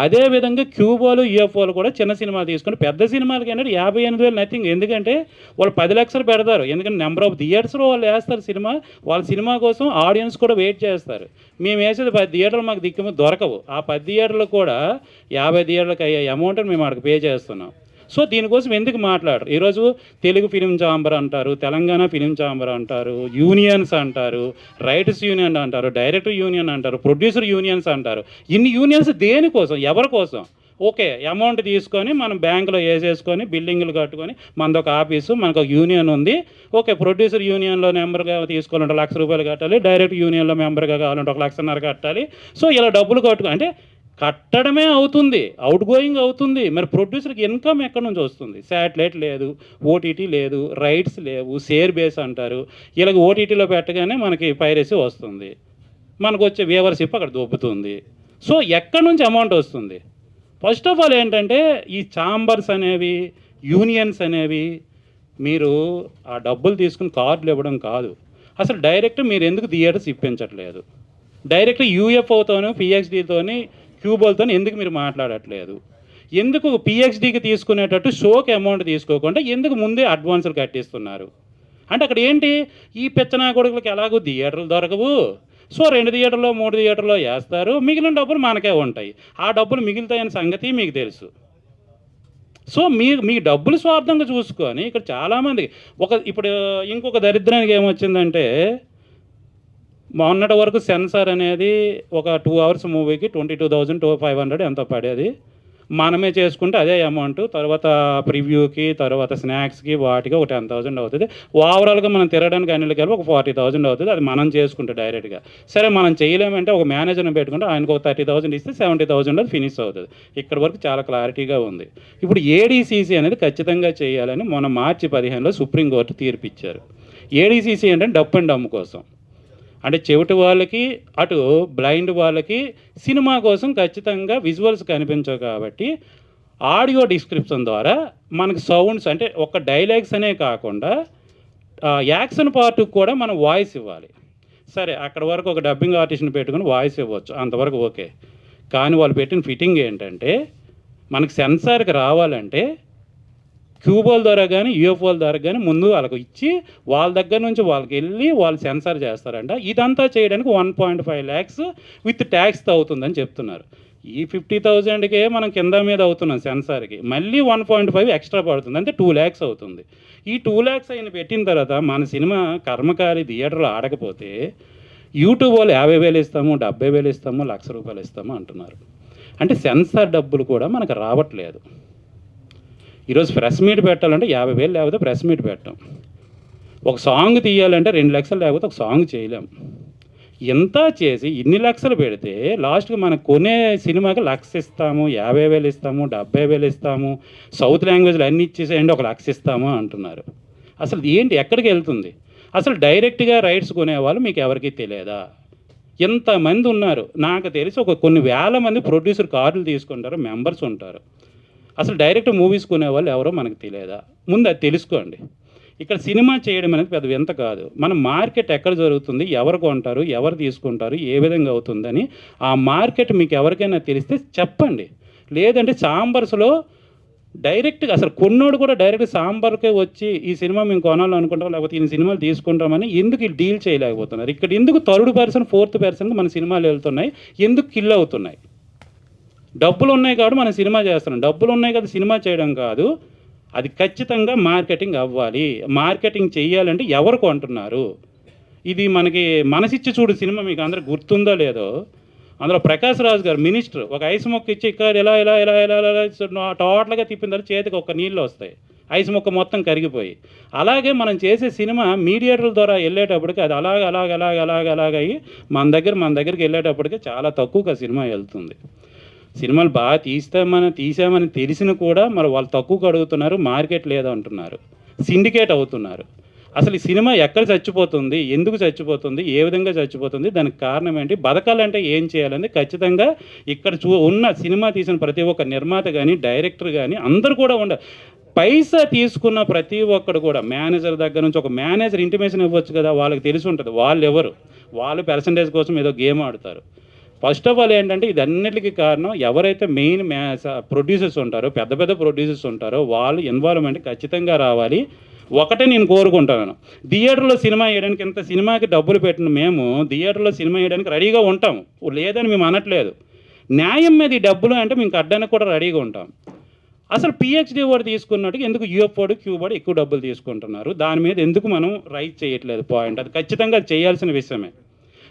అదేవిధంగా క్యూబోలు యూఎఫ్ఓలు కూడా చిన్న సినిమాలు తీసుకుని పెద్ద సినిమాలకి ఏంటంటే 58,000 నథింగ్. ఎందుకంటే వాళ్ళు 10 లక్షలు పెడతారు, ఎందుకంటే నెంబర్ ఆఫ్ థియేటర్స్లో వాళ్ళు వేస్తారు సినిమా, వాళ్ళ సినిమా కోసం ఆడియన్స్ కూడా వెయిట్ చేస్తారు. మేము వేసేది 10 థియేటర్లు మాకు దిక్కు దొరకవు, ఆ 10 థియేటర్లు కూడా 50 థియేటర్లకు అయ్యే అమౌంట్ మేము అక్కడికి పే చేస్తున్నాం. సో దీనికోసం ఎందుకు మాట్లాడరు? ఈరోజు తెలుగు ఫిలిం ఛాంబర్ అంటారు, తెలంగాణ ఫిలిం ఛాంబర్ అంటారు, యూనియన్స్ అంటారు, రైటర్స్ యూనియన్ అంటారు, డైరెక్టర్ యూనియన్ అంటారు, ప్రొడ్యూసర్ యూనియన్స్ అంటారు. ఇన్ని యూనియన్స్ దేనికోసం, ఎవరి కోసం? ఓకే, అమౌంట్ తీసుకొని మనం బ్యాంకులో వేసేసుకొని బిల్డింగ్లు కట్టుకొని మనదొక ఆఫీసు, మనకు ఒక యూనియన్ ఉంది. ఓకే, ప్రొడ్యూసర్ యూనియన్లో మెంబర్గా తీసుకోవాలంటే ₹1,00,000 కట్టాలి, డైరెక్ట్ యూనియన్లో మెంబర్గా కావాలంటే ₹1,50,000 కట్టాలి. సో ఇలా డబ్బులు కట్టుకో అంటే కట్టడమే అవుతుంది, అవుట్ గోయింగ్ అవుతుంది. మరి ప్రొడ్యూసర్కి ఇన్కమ్ ఎక్కడి నుంచి వస్తుంది? శాటిలైట్ లేదు, ఓటీటీ లేదు, రైట్స్ లేవు, షేర్ బేస్ అంటారు. ఇలాగ ఓటీటీలో పెట్టగానే మనకి పైరసీ వస్తుంది, మనకు వచ్చే వ్యూవర్షిప్ అక్కడ దొబ్బుతుంది. సో ఎక్కడి నుంచి అమౌంట్ వస్తుంది? ఫస్ట్ ఆఫ్ ఆల్ ఏంటంటే ఈ ఛాంబర్స్ అనేవి, యూనియన్స్ అనేవి మీరు ఆ డబ్బులు తీసుకుని కార్డులు ఇవ్వడం కాదు, అసలు డైరెక్ట్ మీరు ఎందుకు థియేటర్స్ ఇప్పించట్లేదు? డైరెక్ట్ యూఎఫ్ఓతోనూ పిహెచ్డీతోని క్యూబోల్తో ఎందుకు మీరు మాట్లాడట్లేదు? ఎందుకు పిహెచ్డీకి తీసుకునేటట్టు షోకి అమౌంట్ తీసుకోకుండా ఎందుకు ముందే అడ్వాన్సులు కట్టిస్తున్నారు? అంటే అక్కడ ఏంటి, ఈ పెచ్చనా కొడుకులకి ఎలాగో థియేటర్లు దొరకవు, సో 2 థియేటర్లో 3 థియేటర్లో వేస్తారు, మిగిలిన డబ్బులు మనకే ఉంటాయి. ఆ డబ్బులు మిగులుతాయని సంగతి మీకు తెలుసు. సో మీ డబ్బులు స్వార్థంగా చూసుకొని ఇక్కడ చాలామంది ఇప్పుడు ఇంకొక దరిద్రానికి ఏమొచ్చిందంటే మొన్నటి వరకు సెన్సార్ అనేది ఒక 2 అవర్స్ మూవీకి 22,500 ఎంతో పడేది, మనమే చేసుకుంటే అదే అమౌంట్, తర్వాత ప్రివ్యూకి, తర్వాత స్నాక్స్కి, వాటికి ఒక 10,000 అవుతుంది. ఓవరాల్గా మనం తిరగడానికి అన్నిటికి కలిపి ఒక 40,000 అవుతుంది. అది మనం చేసుకుంటే డైరెక్ట్గా. సరే మనం చేయలేమంటే ఒక మేనేజర్ని పెట్టుకుంటే ఆయనకు ఒక 30,000 ఇస్తే 70,000 ఫినిష్ అవుతుంది. ఇక్కడ వరకు చాలా క్లారిటీగా ఉంది. ఇప్పుడు ఏడీసీసీ అనేది ఖచ్చితంగా చేయాలని మొన్న మార్చి 15లో సుప్రీంకోర్టు తీర్పు ఇచ్చారు. ఏడీసీసీ అంటే డప్ అండ్ డమ్ కోసం, అంటే చెవిటి వాళ్ళకి అటు బ్లైండ్ వాళ్ళకి సినిమా కోసం ఖచ్చితంగా విజువల్స్ కనిపించవు కాబట్టి ఆడియో డిస్క్రిప్షన్ ద్వారా మనకు సౌండ్స్ అంటే ఒక డైలాగ్స్ అనే కాకుండా యాక్షన్ పార్ట్కి కూడా మనం వాయిస్ ఇవ్వాలి. సరే అక్కడ వరకు ఒక డబ్బింగ్ ఆర్టిస్ట్ని పెట్టుకుని వాయిస్ ఇవ్వచ్చు, అంతవరకు ఓకే. కానీ వాళ్ళు పెట్టిన ఫిట్టింగ్ ఏంటంటే మనకు సెన్సార్కి రావాలంటే క్యూబోల ద్వారా కానీ యూఎఫ్ఓల ద్వారా కానీ ముందు వాళ్ళకు ఇచ్చి వాళ్ళ దగ్గర నుంచి వాళ్ళకి వెళ్ళి వాళ్ళు సెన్సార్ చేస్తారంట. ఇదంతా చేయడానికి 1.5 lakhs విత్ ట్యాక్స్ అవుతుందని చెప్తున్నారు. ఈ 50,000కే మనం కింద మీద అవుతున్నాం సెన్సార్కి, మళ్ళీ 1.5 ఎక్స్ట్రా పడుతుంది, అంటే 2 lakhs అవుతుంది. ఈ 2 lakhs అయిన పెట్టిన తర్వాత మన సినిమా కర్మకారి థియేటర్లో ఆడకపోతే యూట్యూబ్ వాళ్ళు 50,000 ఇస్తాము, 70,000 ఇస్తాము, ₹1,00,000 ఇస్తాము అంటున్నారు. అంటే సెన్సార్ డబ్బులు కూడా మనకు రావట్లేదు. ఈరోజు ప్రెస్ మీట్ పెట్టాలంటే 50,000 లేకపోతే ప్రెస్ మీట్ పెట్టాం. ఒక సాంగ్ తీయాలంటే 2 లక్షలు లేకపోతే ఒక సాంగ్ చేయలేం. ఎంత చేసి ఇన్ని లక్షలు పెడితే లాస్ట్‌కి మనం కొనే సినిమాకి 1,00,000 ఇస్తాము, 50,000 ఇస్తాము, 70,000 ఇస్తాము, సౌత్ లాంగ్వేజ్‌లో అన్నీ ఇచ్చేసేయండి 1,00,000 ఇస్తాము అంటున్నారు. అసలు ఏంటి ఎక్కడికి వెళ్తుంది? అసలు డైరెక్ట్‌గా రైట్స్ కొనేవాళ్ళు మీకు ఎవరికీ తెలియదా? ఎంతమంది ఉన్నారు? నాకు తెలిసి కొన్ని వేల మంది ప్రొడ్యూసర్ కార్డులు తీసుకుంటారు, మెంబర్స్ ఉంటారు. అసలు డైరెక్ట్ మూవీస్ కొనేవాళ్ళు ఎవరో మనకు తెలియదా? ముందు అది తెలుసుకోండి. ఇక్కడ సినిమా చేయడం అనేది పెద్ద వింత కాదు. మన మార్కెట్ ఎక్కడ జరుగుతుంది, ఎవరు కొంటారు, ఎవరు తీసుకుంటారు, ఏ విధంగా అవుతుందని ఆ మార్కెట్ మీకు ఎవరికైనా తెలిస్తే చెప్పండి. లేదంటే ఛాంబర్స్లో డైరెక్ట్గా అసలు కొన్నోడు కూడా డైరెక్ట్ సాంబార్కే వచ్చి ఈ సినిమా మేము కొనాలనుకుంటాం, లేకపోతే ఈ సినిమాలు తీసుకుంటామని ఎందుకు డీల్ చేయలేకపోతున్నారు? ఇక్కడ ఎందుకు థర్డ్ పర్సన్, ఫోర్త్ పర్సన్కి మన సినిమాలు వెళ్తున్నాయి, ఎందుకు కిల్ అవుతున్నాయి? డబ్బులు ఉన్నాయి కాబట్టి మనం సినిమా చేస్తున్నాం. డబ్బులు ఉన్నాయి కదా సినిమా చేయడం కాదు, అది ఖచ్చితంగా మార్కెటింగ్ అవ్వాలి. మార్కెటింగ్ చేయాలంటే ఎవరు కొంటున్నారు? ఇది మనకి మనసిచ్చి చూడు సినిమా మీకు అందరికి గుర్తుందో లేదో, అందులో ప్రకాష్ రాజ్ గారు మినిస్టర్ ఒక ఐస్ మొక్క ఇచ్చి ఇక్కడ ఇలా ఇలా ఇలా ఇలా ఇలా టోటల్గా తిప్పిన తర్వాత చేతికి ఒక నీళ్ళు వస్తాయి, ఐస్ మొక్క మొత్తం కరిగిపోయి. అలాగే మనం చేసే సినిమా మీడియేటర్ల ద్వారా వెళ్ళేటప్పటికి అది అలాగ మన దగ్గరికి వెళ్ళేటప్పటికి చాలా తక్కువగా సినిమా వెళ్తుంది. సినిమాలు బాగా తీసామని తెలిసిన కూడా మరి వాళ్ళు తక్కువగా అడుగుతున్నారు, మార్కెట్ లేదంటున్నారు, సిండికేట్ అవుతున్నారు. అసలు ఈ సినిమా ఎక్కడ చచ్చిపోతుంది, ఎందుకు చచ్చిపోతుంది, ఏ విధంగా చచ్చిపోతుంది, దానికి కారణం ఏంటి, బతకాలంటే ఏం చేయాలని ఖచ్చితంగా ఇక్కడ ఉన్న సినిమా తీసిన ప్రతి ఒక్క నిర్మాత కానీ డైరెక్టర్ కానీ అందరూ కూడా పైసా తీసుకున్న ప్రతి ఒక్కడు కూడా మేనేజర్ దగ్గర నుంచి ఒక మేనేజర్ ఇంటిమేషన్ ఇవ్వచ్చు కదా, వాళ్ళకి తెలిసి ఉంటుంది వాళ్ళు ఎవరు, వాళ్ళు పర్సంటేజ్ కోసం ఏదో గేమ్ ఆడతారు. ఫస్ట్ ఆఫ్ ఆల్ ఏంటంటే ఇదన్నిటికీ కారణం ఎవరైతే మెయిన్ ప్రొడ్యూసర్స్ ఉంటారో, పెద్ద పెద్ద ప్రొడ్యూసర్స్ ఉంటారో వాళ్ళు ఇన్వాల్వ్మెంట్ ఖచ్చితంగా రావాలి. ఒకటే నేను కోరుకుంటాను, థియేటర్లో సినిమా వేయడానికి ఇంత సినిమాకి డబ్బులు పెట్టిన మేము థియేటర్లో సినిమా వేయడానికి రెడీగా ఉంటాము, లేదని మేము అనట్లేదు. న్యాయం మీద ఈ డబ్బులు అంటే మేము కట్టడానికి కూడా రెడీగా ఉంటాం. అసలు పిహెచ్డి వాడు తీసుకున్నట్టు ఎందుకు యూఎఫ్ వాడు క్యూ వాడు ఎక్కువ డబ్బులు తీసుకుంటున్నారు, దాని మీద ఎందుకు మనం రైట్ చేయట్లేదు పాయింట్. అది ఖచ్చితంగా చేయాల్సిన విషయమే.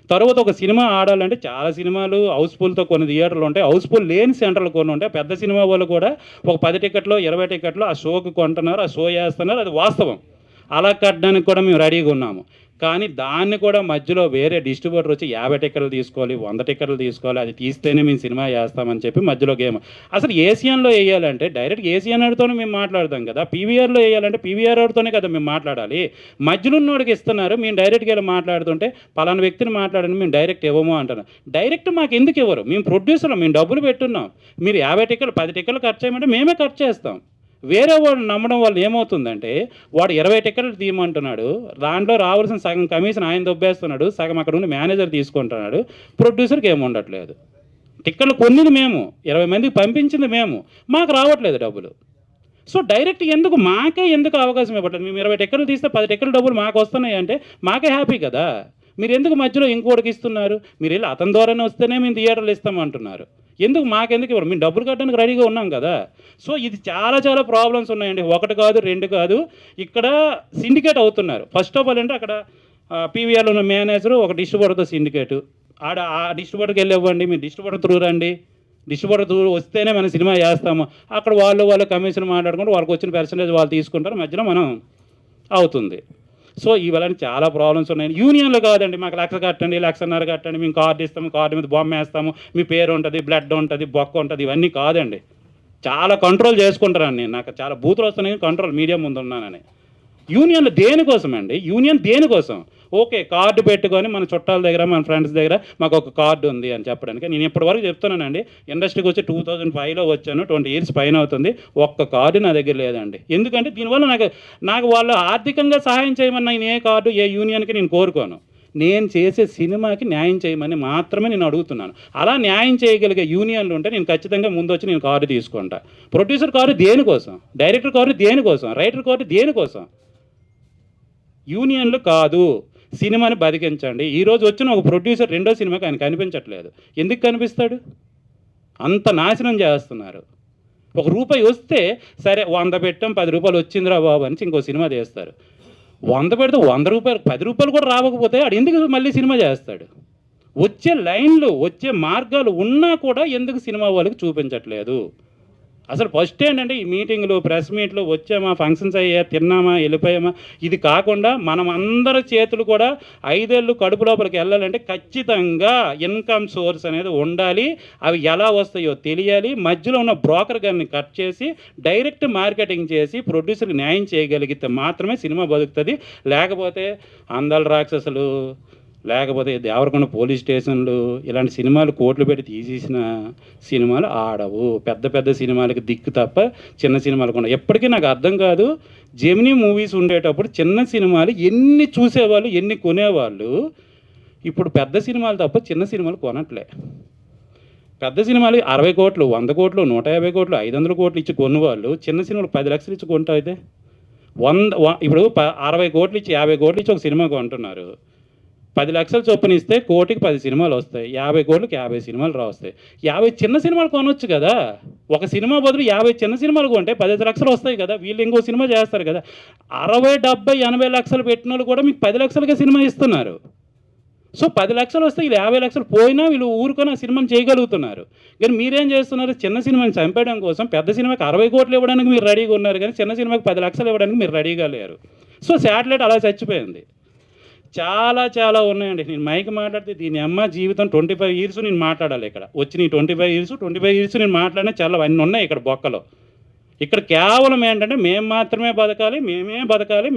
తర్వాత ఒక సినిమా ఆడాలంటే చాలా సినిమాలు హౌస్ఫుల్తో కొన్ని థియేటర్లు ఉంటాయి, హౌస్ఫుల్ లేని సెంటర్లు కొన్ని ఉంటాయి. పెద్ద సినిమా వాళ్ళు కూడా ఒక 10 టికెట్లు 20 టికెట్లు ఆ షోకి కొంటున్నారు, ఆ షో చేస్తున్నారు, అది వాస్తవం. అలా కట్టడానికి కూడా మేము రెడీగా ఉన్నాము. కానీ దాన్ని కూడా మధ్యలో వేరే డిస్ట్రిబ్యూటర్ వచ్చి 50 టికెట్లు తీసుకోవాలి, 100 టికెట్లు తీసుకోవాలి, అది తీస్తేనే మేము సినిమా చేస్తామని చెప్పి మధ్యలో గేమ్. అసలు ఏసియన్లో వేయాలంటే డైరెక్ట్ ఏసియన్తోనే మేము మాట్లాడతాం కదా, పీవీఆర్లో వేయాలంటే పీవీఆర్తోనే కదా మేము మాట్లాడాలి. మధ్యలో ఉన్నోడికి ఇస్తున్నారు, మేము డైరెక్ట్గా వెళ్ళి మాట్లాడుతుంటే పలానా వ్యక్తిని మాట్లాడండి మేము డైరెక్ట్ ఇవ్వము అంటున్నాం. డైరెక్ట్ మాకు ఎందుకు ఇవ్వరు? మేము ప్రొడ్యూసర్లు, మేము డబ్బులు పెట్టున్నాం. మీరు 50 టికెట్లు 10 టికెట్లు ఖర్చు చేయమంటే మేమే ఖర్చు చేస్తాం. వేరే వాడు నమ్మడం వల్ల ఏమవుతుందంటే వాడు 20 టికెట్లు తీయమంటున్నాడు, దాంట్లో రావాల్సిన సగం కమిషన్ ఆయన దొబ్బేస్తున్నాడు, సగం అక్కడ ఉండి మేనేజర్ తీసుకుంటున్నాడు, ప్రొడ్యూసర్కి ఏమి ఉండట్లేదు. టికెట్లు కొన్నిది మేము, 20 మందికి పంపించింది మేము, మాకు రావట్లేదు డబ్బులు. సో డైరెక్ట్ మాకే ఎందుకు అవకాశం ఇవ్వట్లేదు? మేము 20 టికెట్లు తీస్తే 10 టికెట్లు డబ్బులు మాకు వస్తున్నాయి అంటే మాకే హ్యాపీ కదా. మీరు ఎందుకు మధ్యలో ఇంకోటికి ఇస్తున్నారు? మీరు వెళ్ళి అతని ద్వారానే వస్తేనే మేము థియేటర్లు ఇస్తామంటున్నారు, ఎందుకు మాకెందుకు ఇవ్వరు? మేము డబ్బులు కట్టడానికి రెడీగా ఉన్నాం కదా. సో ఇది చాలా చాలా ప్రాబ్లమ్స్ ఉన్నాయండి, ఒకటి కాదు రెండు కాదు. ఇక్కడ సిండికేట్ అవుతున్నారు. ఫస్ట్ ఆఫ్ ఆల్ అంటే అక్కడ పీవీఆర్లో ఉన్న మేనేజరు ఒక డిస్ట్రిబ్యూటర్తో సిండికేటు, ఆ డిస్ట్రిబ్యూటర్కి వెళ్ళి ఇవ్వండి, మీరు డిస్ట్రిబ్యూటర్ త్రూ రండి, డిస్ట్రిబ్యూటర్ త్రూ వస్తేనే మనం సినిమా చేస్తాము. అక్కడ వాళ్ళు కమిషన్ మాట్లాడుకుంటూ వాళ్ళకి వచ్చిన పర్సంటేజ్ వాళ్ళు తీసుకుంటారు, మధ్యలో మనం అవుతుంది. సో ఇవన్నీ చాలా ప్రాబ్లమ్స్ ఉన్నాయి. యూనియన్లో కాదండి, మాకు 1,00,000 కట్టండి, 1,50,000 కట్టండి, మేము కార్డు ఇస్తాము, కార్డు మీద బొమ్మ వేస్తాము, మీ పేరు ఉంటుంది, బ్లడ్ ఉంటుంది, బొక్క ఉంటుంది, ఇవన్నీ కాదండి. చాలా కంట్రోల్ చేసుకుంటారని నేను, నాకు చాలా బూతులు వస్తున్నాయి కంట్రోల్ మీడియా ముందు ఉన్నానని. యూనియన్లు దేనికోసం అండి? యూనియన్ దేనికోసం? ఓకే కార్డు పెట్టుకొని మన చుట్టాల దగ్గర మన ఫ్రెండ్స్ దగ్గర మాకు ఒక కార్డు ఉంది అని చెప్పడానికి. నేను ఇప్పటివరకు చెప్తున్నానండి, ఇండస్ట్రీకి వచ్చి 2005లో వచ్చాను, 20 ఇయర్స్ పైన అవుతుంది, ఒక్క కార్డు నా దగ్గర లేదండి. ఎందుకంటే దీనివల్ల నాకు వాళ్ళు ఆర్థికంగా సహాయం చేయమని నేను ఏ కార్డు ఏ యూనియన్కి నేను కోరుకోను. నేను చేసే సినిమాకి న్యాయం చేయమని మాత్రమే నేను అడుగుతున్నాను. అలా న్యాయం చేయగలిగే యూనియన్లు ఉంటే నేను ఖచ్చితంగా ముందు వచ్చి నేను కార్డు తీసుకుంటా. ప్రొడ్యూసర్ కార్డు దేనికోసం? డైరెక్టర్ కార్డు దేనికోసం? రైటర్ కార్డు దేనికోసం? యూనియన్లు కాదు, సినిమాని బతికించండి. ఈరోజు వచ్చిన ఒక ప్రొడ్యూసర్ రెండో సినిమాకి ఆయన కనిపించట్లేదు. ఎందుకు కనిపిస్తాడు? అంత నాశనం చేస్తున్నారు. ₹1 వస్తే సరే 100 పెట్టాం, ₹10 వచ్చిందిరా బాబు అని ఇంకో సినిమా చేస్తారు. 100 పెడితే ₹100 ₹10 కూడా రాకపోతే ఆడు ఎందుకు మళ్ళీ సినిమా చేస్తాడు? వచ్చే లైన్లు వచ్చే మార్గాలు ఉన్నా కూడా ఎందుకు సినిమా వాళ్ళకి చూపించట్లేదు? అసలు ఫస్ట్ ఏంటంటే ఈ మీటింగ్లు ప్రెస్ మీట్లు వచ్చామా, ఫంక్షన్స్ అయ్యా, తిన్నామా, వెళ్ళిపోయామా, ఇది కాకుండా మనం అందరి చేతులు కూడా 5 ఏళ్ళు కడుపు లోపలికి వెళ్ళాలంటే ఖచ్చితంగా ఇన్కమ్ సోర్స్ అనేది ఉండాలి. అవి ఎలా వస్తాయో తెలియాలి. మధ్యలో ఉన్న బ్రోకర్ గారిని కట్ చేసి డైరెక్ట్ మార్కెటింగ్ చేసి ప్రొడ్యూసర్కి న్యాయం చేయగలిగితే మాత్రమే సినిమా బతుకుతుంది. లేకపోతే అందాల రాక్షసులు, లేకపోతే దేవరకొండ పోలీస్ స్టేషన్లు, ఇలాంటి సినిమాలు కోట్లు పెట్టి తీసేసిన సినిమాలు ఆడవు. పెద్ద పెద్ద సినిమాలకి దిక్కు తప్ప చిన్న సినిమాలకు ఉండవు. ఎప్పటికీ నాకు అర్థం కాదు, జెమినీ మూవీస్ ఉండేటప్పుడు చిన్న సినిమాలు ఎన్ని చూసేవాళ్ళు, ఎన్ని కొనేవాళ్ళు. ఇప్పుడు పెద్ద సినిమాలు తప్ప చిన్న సినిమాలు కొనట్లే. పెద్ద సినిమాలు 60 కోట్లు, 100 కోట్లు, 150 కోట్లు, 500 కోట్లు ఇచ్చి కొన్నవాళ్ళు చిన్న సినిమాలు 10 లక్షలు ఇచ్చి కొంటా అయితే ఇప్పుడు 60 కోట్లు ఇచ్చి 50 కోట్లు ఇచ్చి ఒక సినిమా కొంటున్నారు. 10 లక్షలు చొప్పున ఇస్తే కోటికి 10 సినిమాలు వస్తాయి. 50 కోట్లకి 50 సినిమాలు రావస్తాయి. 50 చిన్న సినిమాలు కొనవచ్చు కదా. ఒక సినిమా బదులు 50 చిన్న సినిమాలు కొంటే 10 లక్షలు వస్తాయి కదా. వీళ్ళు ఇంకో సినిమా చేస్తారు కదా. 60, 70, 80 లక్షలు పెట్టిన వాళ్ళు కూడా మీకు 10 లక్షలకే సినిమా ఇస్తున్నారు. సో 10 లక్షలు వస్తే వీళ్ళు 50 లక్షలు పోయినా వీళ్ళు ఊరుకొని ఆ సినిమాని చేయగలుగుతున్నారు. కానీ మీరేం చేస్తున్నారు, చిన్న సినిమాని చంపేయడం కోసం పెద్ద సినిమాకి 60 కోట్లు ఇవ్వడానికి మీరు రెడీగా ఉన్నారు, కానీ చిన్న సినిమాకి 10 లక్షలు ఇవ్వడానికి మీరు రెడీగా లేరు. సో శాటిలైట్ అలా చచ్చిపోయింది. చాలా చాలా ఉన్నాయండి. నేను మైక్ మాట్లాడితే దీని అమ్మ జీవితం 25 ఇయర్స్ నేను మాట్లాడాలి. ఇక్కడ వచ్చి 25 ఇయర్స్ నేను మాట్లాడినా చాలా అన్నీ ఉన్నాయి ఇక్కడ బొక్కలో. ఇక్కడ కేవలం ఏంటంటే మేము మాత్రమే బతకాలి,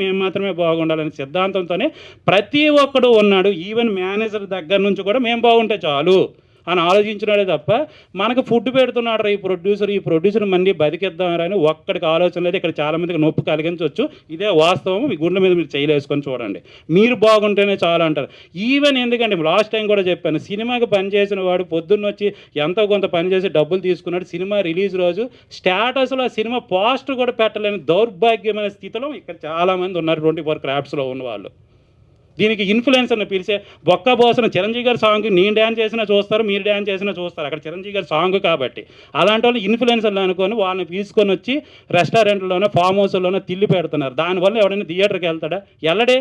మేము మాత్రమే బాగుండాలనే సిద్ధాంతంతోనే ప్రతి ఒక్కడు ఉన్నాడు. ఈవెన్ మేనేజర్ దగ్గర నుంచి కూడా మేము బాగుంటే చాలు అని ఆలోచించినాడే తప్ప మనకు ఫుడ్ పెడుతున్నాడు ఈ ప్రొడ్యూసర్ మళ్ళీ బతికిద్దామని ఒక్కడికి ఆలోచన లేదు. ఇక్కడ చాలామందికి నొప్పి కలిగించవచ్చు. ఇదే వాస్తవం. మీ గుండె మీద మీరు చేయలేసుకొని చూడండి. మీరు బాగుంటేనే చాలు అంటారు. ఈవెన్ ఎందుకంటే లాస్ట్ టైం కూడా చెప్పాను, సినిమాకి పనిచేసిన వాడు పొద్దున్న వచ్చి ఎంతో కొంత పనిచేసి డబ్బులు తీసుకున్నాడు. సినిమా రిలీజ్ రోజు స్టేటస్లో ఆ సినిమా పోస్టర్ కూడా పెట్టలేని దౌర్భాగ్యమైన స్థితిలో ఇక్కడ చాలామంది ఉన్నారు 24 క్రాఫ్ట్స్లో ఉన్నవాళ్ళు. దీనికి ఇన్ఫ్లుయెన్సర్ని పిలిచే బొక్క బోసన చిరంజీవి గారి సాంగ్ నేను డ్యాన్స్ చేసినా చూస్తారు, మీరు డ్యాన్స్ చేసినా చూస్తారు. అక్కడ చిరంజీవి గారి సాంగ్ కాబట్టి అలాంటి వాళ్ళు ఇన్ఫ్లుయెన్సర్లు అనుకొని వాళ్ళని తీసుకొని వచ్చి రెస్టారెంట్లోనే, ఫామ్ హౌస్లోనే తిల్లి పెడుతున్నారు. దానివల్ల ఎవడైనా థియేటర్కి వెళ్తాడా? వెళ్ళడే.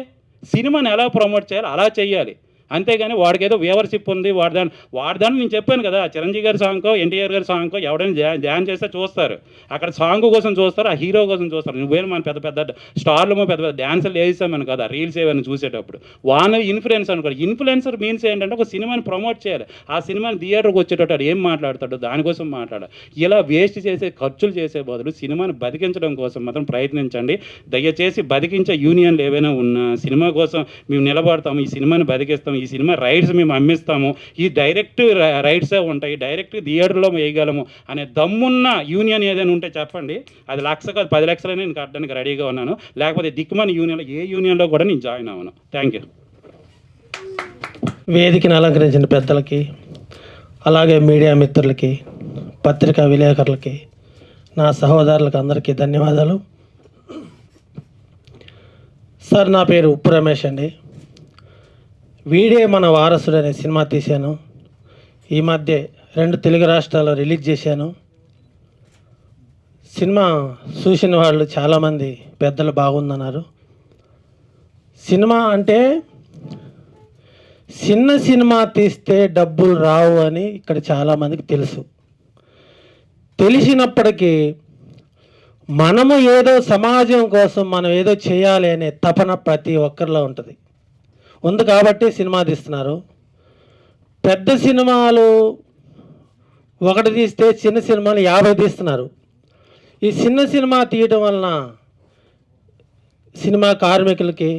సినిమాని ఎలా ప్రమోట్ చేయాలి అలా చేయాలి. అంతేగాని వాడికి ఏదో వ్యూవర్షిప్ ఉంది వాడిదాన్ని నేను చెప్పాను కదా, చిరంజీవి గారి సాంగ్కో, ఎన్టీఆర్ గారి సాంగ్కో ఎవడైనా డ్యాన్స్ చేస్తే చూస్తారు. అక్కడ సాంగ్ కోసం చూస్తారు, ఆ హీరో కోసం చూస్తారు. నువ్వేమో మన పెద్ద పెద్ద స్టార్లు పెద్ద పెద్ద డ్యాన్సులు వేసామని కదా రీల్స్ ఏమైనా చూసేటప్పుడు. వాళ్ళని ఇన్ఫ్లుయెన్స్ అనుకోండి. ఇన్ఫ్లుయెన్సర్ మీన్స్ ఏంటంటే ఒక సినిమాని ప్రమోట్ చేయాలి. ఆ సినిమాని థియేటర్కి వచ్చేటట్టు ఏం మాట్లాడతాడు దానికోసం మాట్లాడాలి. ఇలా వేస్ట్ చేసే ఖర్చులు చేసే బదులు సినిమాని బతికించడం కోసం మాత్రం ప్రయత్నించండి. దయచేసి బతికించే యూనియన్లు ఏవైనా ఉన్నా సినిమా కోసం మేము నిలబడతాము, ఈ సినిమాని బతికిస్తాము, ఈ సినిమా రైట్స్ మేము అమ్మిస్తాము, ఈ డైరెక్ట్ రైట్సే ఉంటాయి, డైరెక్ట్ థియేటర్లో వేయగలము అనే దమ్మున్న యూనియన్ ఏదైనా ఉంటే చెప్పండి. అది 1 లక్ష కాదు 10 లక్షలనే నేను కట్టడానికి రెడీగా ఉన్నాను. లేకపోతే దిక్కుమని యూనియన్లో ఏ యూనియన్లో కూడా నేను జాయిన్ అవ్వను. Thank you. వేదికను అలంకరించిన పెద్దలకి, అలాగే మీడియా మిత్రులకి, పత్రికా విలేకరులకి, నా సహోదరులకు అందరికీ ధన్యవాదాలు. సార్, నా పేరు ఉప్పు రమేష్ అండి. వీడే మన వారసుడు అనే సినిమా తీశాను. ఈ మధ్య 2 తెలుగు రాష్ట్రాల్లో రిలీజ్ చేశాను. సినిమా చూసిన వాళ్ళు చాలామంది పెద్దలు బాగుందన్నారు. సినిమా అంటే చిన్న సినిమా తీస్తే డబ్బులు రావు అని ఇక్కడ చాలామందికి తెలుసు. తెలిసినప్పటికీ మనము ఏదో సమాజం కోసం మనం ఏదో చేయాలి అనే తపన ప్రతి ఒక్కరిలో ఉంటుంది కాబట్టి సినిమా తీస్తున్నారు. పెద్ద సినిమాలు 1 తీస్తే చిన్న సినిమాలు 50 తీస్తున్నారు. ఈ చిన్న సినిమా తీయటం వలన సినిమా కార్మికులకి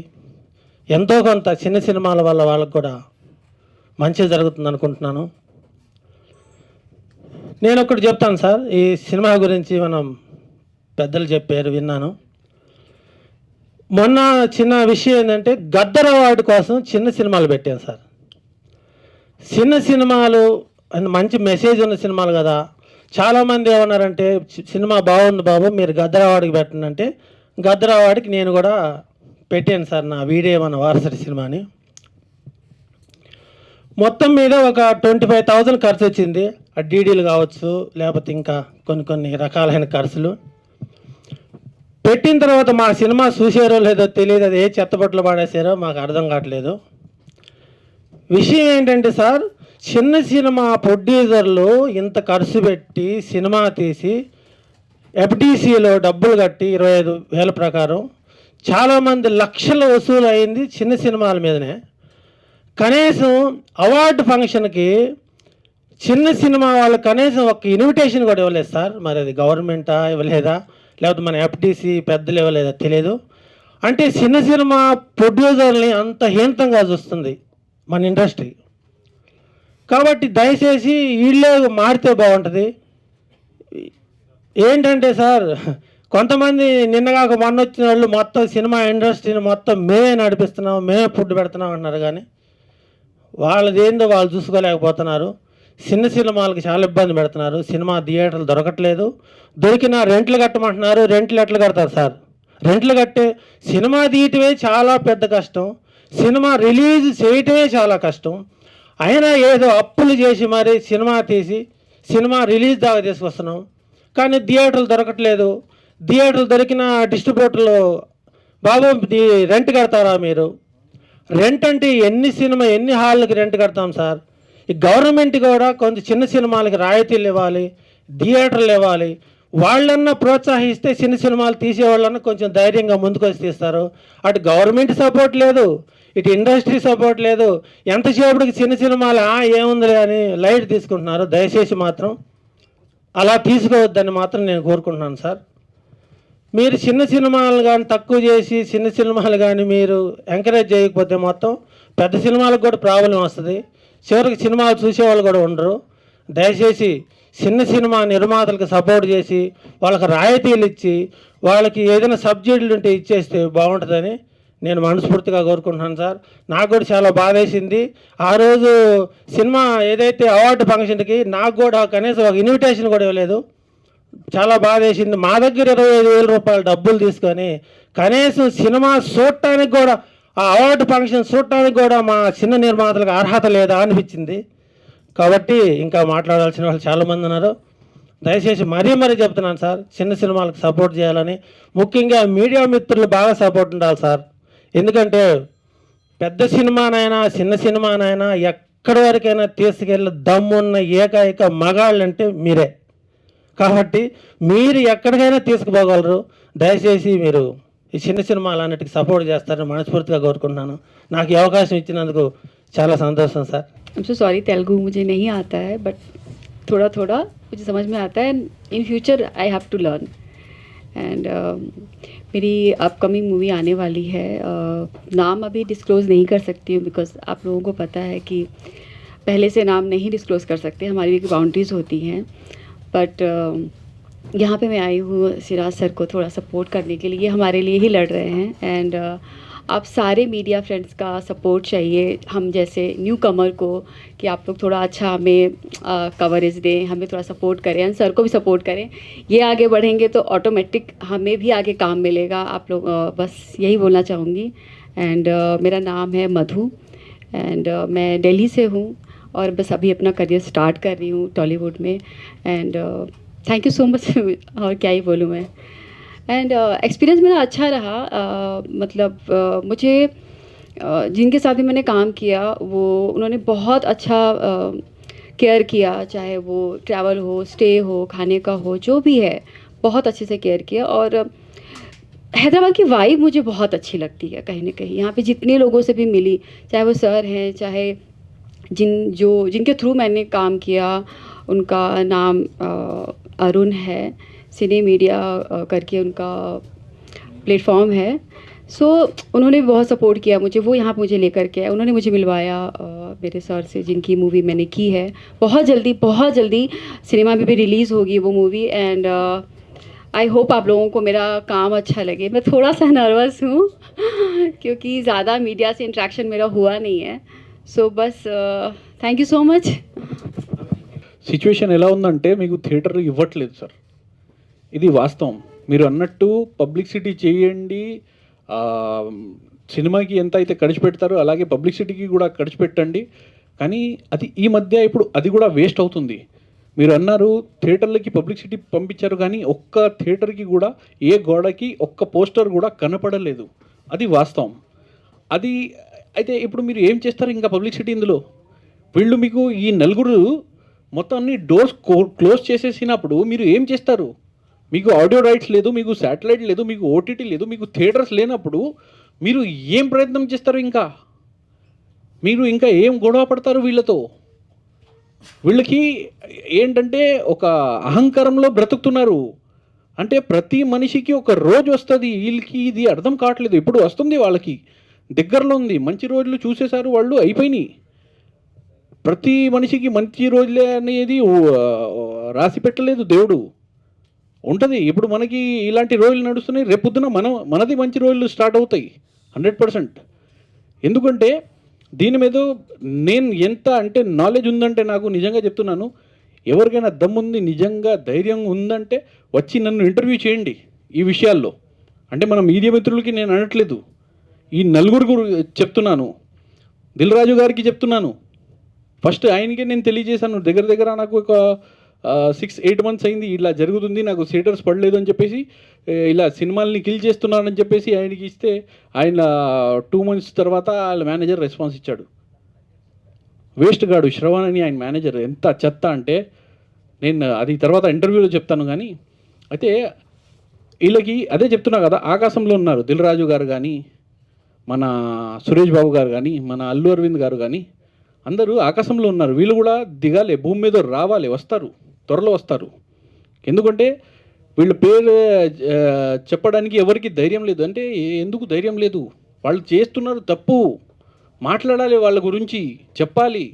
ఎంతో కొంత చిన్న సినిమాల వల్ల వాళ్ళకు కూడా మంచి జరుగుతుంది అనుకుంటున్నాను. నేను ఒకటి చెప్తాను సార్, ఈ సినిమా గురించి మనం పెద్దలు చెప్పారు విన్నాను. మొన్న చిన్న విషయం ఏంటంటే గద్దర్ అవార్డు కోసం చిన్న సినిమాలు పెట్టాను సార్. చిన్న సినిమాలు మంచి మెసేజ్ ఉన్న సినిమాలు కదా. చాలామంది ఏమన్నారంటే సినిమా బాగుంది బాబు మీరు గద్దర్ అవార్డుకి పెట్టండి అంటే గద్దర్ అవార్డుకి నేను కూడా పెట్టాను సార్ నా వీడే మన వారసుడి సినిమాని. మొత్తం మీద ఒక 25,000 ఖర్చు వచ్చింది. ఆ డీడీలు కావచ్చు, లేకపోతే ఇంకా కొన్ని రకాలైన ఖర్చులు పెట్టిన తర్వాత మా సినిమా చూసారో లేదో తెలియదు, అది ఏ చెత్తబట్టలు పాడేసారో మాకు అర్థం కావట్లేదు. విషయం ఏంటంటే సార్, చిన్న సినిమా ప్రొడ్యూసర్లు ఇంత ఖర్చు పెట్టి సినిమా తీసి ఎఫ్డిసిలో డబ్బులు కట్టి 25,000 ప్రకారం చాలామంది లక్షల వసూలు అయింది చిన్న సినిమాల మీదనే. కనీసం అవార్డు ఫంక్షన్కి చిన్న సినిమా వాళ్ళు కనీసం ఒక ఇన్విటేషన్ కూడా ఇవ్వలేదు సార్. మరి అది గవర్నమెంటా ఇవ్వలేదా, లేకపోతే మన ఎఫ్డిసి పెద్దలు ఇవ్వలేదా తెలియదు. అంటే చిన్న సినిమా ప్రొడ్యూసర్ని అంత హీనంగా చూస్తుంది మన ఇండస్ట్రీ. కాబట్టి దయచేసి వీళ్ళే మారితే బాగుంటుంది. ఏంటంటే సార్, కొంతమంది నిన్నగాక మొన్న వచ్చిన వాళ్ళు మొత్తం సినిమా ఇండస్ట్రీని మొత్తం మేమే నడిపిస్తున్నాం, మేమే ఫుడ్ పెడుతున్నాం అంటున్నారు. కానీ వాళ్ళది ఏందో వాళ్ళు చూసుకోలేకపోతున్నారు. చిన్న సినిమాలకి చాలా ఇబ్బంది పెడుతున్నారు. సినిమా థియేటర్లు దొరకట్లేదు. దొరికినా రెంట్లు కట్టమంటున్నారు. రెంట్లు ఎట్లా కడతారు సార్? రెంట్లు కట్టే సినిమా తీయటమే చాలా పెద్ద కష్టం, సినిమా రిలీజ్ చేయటమే చాలా కష్టం. అయినా ఏదో అప్పులు చేసి మరి సినిమా తీసి సినిమా రిలీజ్ దాకా తీసుకొస్తున్నాం. కానీ థియేటర్లు దొరకట్లేదు. థియేటర్లు దొరికిన డిస్ట్రిబ్యూటర్లు, బాబు రెంట్ కడతారా మీరు? రెంట్ అంటే ఎన్ని హాళ్ళకి రెంట్ కడతాం సార్? ఈ గవర్నమెంట్ కూడా కొంచెం చిన్న సినిమాలకి రాయితీలు ఇవ్వాలి, థియేటర్లు ఇవ్వాలి. వాళ్ళన్నా ప్రోత్సహిస్తే చిన్న సినిమాలు తీసేవాళ్ళన్నా కొంచెం ధైర్యంగా ముందుకు వచ్చి తీస్తారు. అటు గవర్నమెంట్ సపోర్ట్ లేదు, ఇటు ఇండస్ట్రీ సపోర్ట్ లేదు. ఎంతసేపటికి చిన్న సినిమాలు ఏముందిలే అని లైట్ తీసుకుంటున్నారు. దయచేసి మాత్రం అలా తీసుకోవద్దని మాత్రం నేను కోరుకుంటున్నాను సార్. మీరు చిన్న సినిమాలు కానీ తక్కువ చేసి చిన్న సినిమాలు కానీ మీరు ఎంకరేజ్ చేయకపోతే మొత్తం పెద్ద సినిమాలకు కూడా ప్రాబ్లం వస్తుంది. చివరికి సినిమాలు చూసేవాళ్ళు కూడా ఉండరు. దయచేసి చిన్న సినిమా నిర్మాతలకు సపోర్ట్ చేసి వాళ్ళకి రాయితీలు ఇచ్చి వాళ్ళకి ఏదైనా సబ్సిడీలు ఉంటే ఇచ్చేస్తే బాగుంటుందని నేను మనస్ఫూర్తిగా కోరుకుంటున్నాను సార్. నాకు కూడా చాలా బాధేసింది. ఆ రోజు సినిమా ఏదైతే అవార్డు ఫంక్షన్కి నాకు కూడా కనీసం ఒక ఇన్విటేషన్ కూడా ఇవ్వలేదు. చాలా బాధేసింది. మా దగ్గర 25,000 రూపాయలు డబ్బులు తీసుకొని కనీసం సినిమా చూడటానికి కూడా, ఆ అవార్డు ఫంక్షన్ చూడటానికి కూడా మా చిన్న నిర్మాతలకు అర్హత లేదా అనిపించింది. కాబట్టి ఇంకా మాట్లాడాల్సిన వాళ్ళు చాలామంది ఉన్నారు. దయచేసి మరీ చెప్తున్నాను సార్, చిన్న సినిమాలకు సపోర్ట్ చేయాలని. ముఖ్యంగా మీడియా మిత్రులు బాగా సపోర్ట్ ఉండాలి సార్. ఎందుకంటే పెద్ద సినిమానైనా చిన్న సినిమానైనా ఎక్కడి వరకైనా తీసుకెళ్ళి దమ్మున్న ఏకైక మగాళ్ళంటే మీరే. కాబట్టి మీరు ఎక్కడికైనా తీసుకుపోగలరు. దయచేసి మీరు ఈ చిన్న సినిమాలన్నిటికీ సపోర్ట్ చేస్తారని మనస్ఫూర్తిగా కోరుకుంటున్నాను. నాకు ఈ అవకాశం ఇచ్చినందుకు చాలా సంతోషం sir. I am so sorry, Telugu मुझे नहीं आता है, बट थोड़ा थोड़ा मुझे समझ में आता है. In future I have to learn. And मेरी अपकमिंग मूवी आने वाली है. नाम अभी डिस्क्लोज़ नहीं कर सकती हूँ बिकॉज आप लोगों को पता है कि पहले से नाम नहीं डिस्क्लोज़ कर सकते, हमारी भी बाउंड्रीज़ होती हैं. बट यहाँ पे मैं आई हूँ सिराज सर को थोड़ा सपोर्ट करने के लिए. ये हमारे लिए ही लड़ रहे हैं. एंड आप सारे मीडिया फ्रेंड्स का सपोर्ट चाहिए हम जैसे न्यू कमर को, कि आप लोग थोड़ा अच्छा हमें कवरेज दें, हमें थोड़ा सपोर्ट करें, एंड सर को भी सपोर्ट करें. ये आगे बढ़ेंगे तो ऑटोमेटिक हमें भी आगे काम मिलेगा. आप लोग बस यही बोलना चाहूँगी. एंड मेरा नाम है मधु एंड मैं दिल्ली से हूँ और बस अभी अपना करियर स्टार्ट कर रही हूँ टॉलीवुड में. And thank you so much. और क्या ही बोलूँ मैं. एंड एक्सपीरियंस मेरा अच्छा रहा. मतलब मुझे जिनके साथ भी मैंने काम किया वो उन्होंने बहुत अच्छा केयर किया, चाहे वो ट्रैवल हो, स्टे हो, खाने का हो, जो भी है बहुत अच्छे से केयर किया. और हैदराबाद की वाइब मुझे बहुत अच्छी लगती है कहीं ना कहीं. यहाँ पे जितने लोगों से भी मिली, चाहे वो सर हैं, चाहे जिनके थ्रू मैंने काम किया, उनका नाम अरुण है, सिने मीडिया करके उनका प्लेटफॉर्म है. सो उन्होंने भी बहुत सपोर्ट किया मुझे. वो यहाँ पे मुझे लेकर के आए, उन्होंने मुझे मिलवाया मेरे सर से जिनकी मूवी मैंने की है. बहुत जल्दी सिनेमा में भी रिलीज़ होगी वो मूवी. एंड आई होप आप लोगों को मेरा काम अच्छा लगे. मैं थोड़ा सा नर्वस हूँ क्योंकि ज़्यादा मीडिया से इंट्रैक्शन मेरा हुआ नहीं है. सो बस thank you so much. Situation ఎలా ఉందంటే మీకు థియేటర్లు ఇవ్వట్లేదు సార్. ఇది వాస్తవం. మీరు అన్నట్టు పబ్లిసిటీ చేయండి, సినిమాకి ఎంత అయితే ఖర్చు పెడతారో అలాగే పబ్లిసిటీకి కూడా ఖర్చు పెట్టండి. కానీ అది ఈ మధ్య ఇప్పుడు అది కూడా వేస్ట్ అవుతుంది. మీరు అన్నారు థియేటర్లకి పబ్లిసిటీ పంపించారు కానీ ఒక్క థియేటర్కి కూడా ఏ గోడకి ఒక్క పోస్టర్ కూడా కనపడలేదు. అది వాస్తవం. అది అయితే ఇప్పుడు మీరు ఏం చేస్తారు ఇంకా పబ్లిసిటీ ఇందులో? వీళ్ళు మీకు ఈ నలుగురు మొత్తం అన్ని డోర్స్ క్లోజ్ చేసేసినప్పుడు మీరు ఏం చేస్తారు? మీకు ఆడియో రైట్స్ లేదు, మీకు శాటిలైట్ లేదు, మీకు ఓటీటీ లేదు, మీకు థియేటర్స్ లేనప్పుడు మీరు ఏం ప్రయత్నం చేస్తారు? మీరు ఇంకా ఏం గొడవ పడతారు వీళ్ళతో? వీళ్ళకి ఏంటంటే ఒక అహంకారంలో బ్రతుకుతున్నారు. అంటే ప్రతి మనిషికి ఒక రోజు వస్తుంది, వీళ్ళకి ఇది అర్థం కావట్లేదు. ఇప్పుడు వస్తుంది, వాళ్ళకి దగ్గరలో ఉంది, మంచి రోజులు చూసేశారు వాళ్ళు, అయిపోయినాయి. ప్రతి మనిషికి మంచి రోజులే అనేది రాసి పెట్టలేదు దేవుడు. ఉంటుంది. ఇప్పుడు మనకి ఇలాంటి రోజులు నడుస్తున్నాయి, రేపొద్దున మనది మంచి రోజులు స్టార్ట్ అవుతాయి 100%. ఎందుకంటే దీని మీద నేను ఎంత అంటే నాలెడ్జ్ ఉందంటే, నాకు నిజంగా చెప్తున్నాను, ఎవరికైనా దమ్ముంది, నిజంగా ధైర్యం ఉందంటే వచ్చి నన్ను ఇంటర్వ్యూ చేయండి ఈ విషయాల్లో. అంటే మన మీడియా మిత్రులకి నేను అనట్లేదు, ఈ నలుగురు చెప్తున్నాను, దిల్ రాజు గారికి చెప్తున్నాను. ఫస్ట్ ఆయనకే నేను తెలియజేశాను, దగ్గర నాకు ఒక 6-8 మంత్స్ అయింది ఇలా జరుగుతుంది, నాకు థియేటర్స్ పడలేదు అని చెప్పేసి, ఇలా సినిమాల్ని కిల్ చేస్తున్నానని చెప్పేసి ఆయనకి ఇస్తే, ఆయన 2 మంత్స్ తర్వాత వాళ్ళ మేనేజర్ రెస్పాన్స్ ఇచ్చాడు. వేస్ట్ గాడు శ్రవణ్ అని ఆయన మేనేజర్, ఎంత చెత్త అంటే, నేను అది తర్వాత ఇంటర్వ్యూలో చెప్తాను. కానీ అయితే వీళ్ళకి అదే చెప్తున్నా కదా, ఆకాశంలో ఉన్నారు దిల్ రాజు గారు కానీ, మన సురేష్ బాబు గారు కానీ, మన అల్లు అరవింద్ గారు కానీ, అందరూ ఆకాశంలో ఉన్నారు. వీళ్ళు కూడా దిగాలి, భూమి మీద రావాలి, వస్తారు, త్వరలో వస్తారు. ఎందుకంటే వీళ్ళ పేరు చెప్పడానికి ఎవరికి ధైర్యం లేదు. అంటే ఎందుకు ధైర్యం లేదు? వాళ్ళు చేస్తున్నారు తప్పు, మాట్లాడాలి, వాళ్ళ గురించి చెప్పాలి.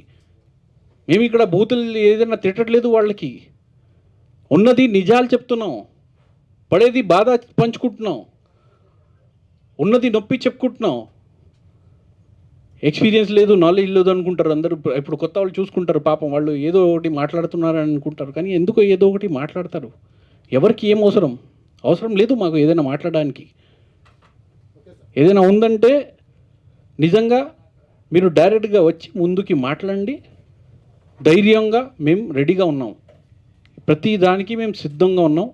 మేము ఇక్కడ బూతులు ఏదైనా తిట్టట్లేదు, వాళ్ళకి ఉన్నది నిజాలు చెప్తున్నాం, పడేది బాధ పంచుకుంటున్నాం, ఉన్నది నొప్పి చెప్పుకుంటున్నాం. ఎక్స్పీరియన్స్ లేదు, నాలెడ్జ్ లేదు అనుకుంటారు అందరూ. ఇప్పుడు కొత్త వాళ్ళు చూసుకుంటారు, పాపం వాళ్ళు ఏదో ఒకటి మాట్లాడుతున్నారని అనుకుంటారు. కానీ ఎందుకో ఏదో ఒకటి మాట్లాడతారు. ఎవరికి ఏం అవసరం లేదు మాకు ఏదైనా మాట్లాడడానికి. ఏదైనా ఉందంటే నిజంగా మీరు డైరెక్ట్గా వచ్చి ముందుకి మాట్లాడండి. ధైర్యంగా మేము రెడీగా ఉన్నాం, ప్రతి దానికి మేము సిద్ధంగా ఉన్నాం.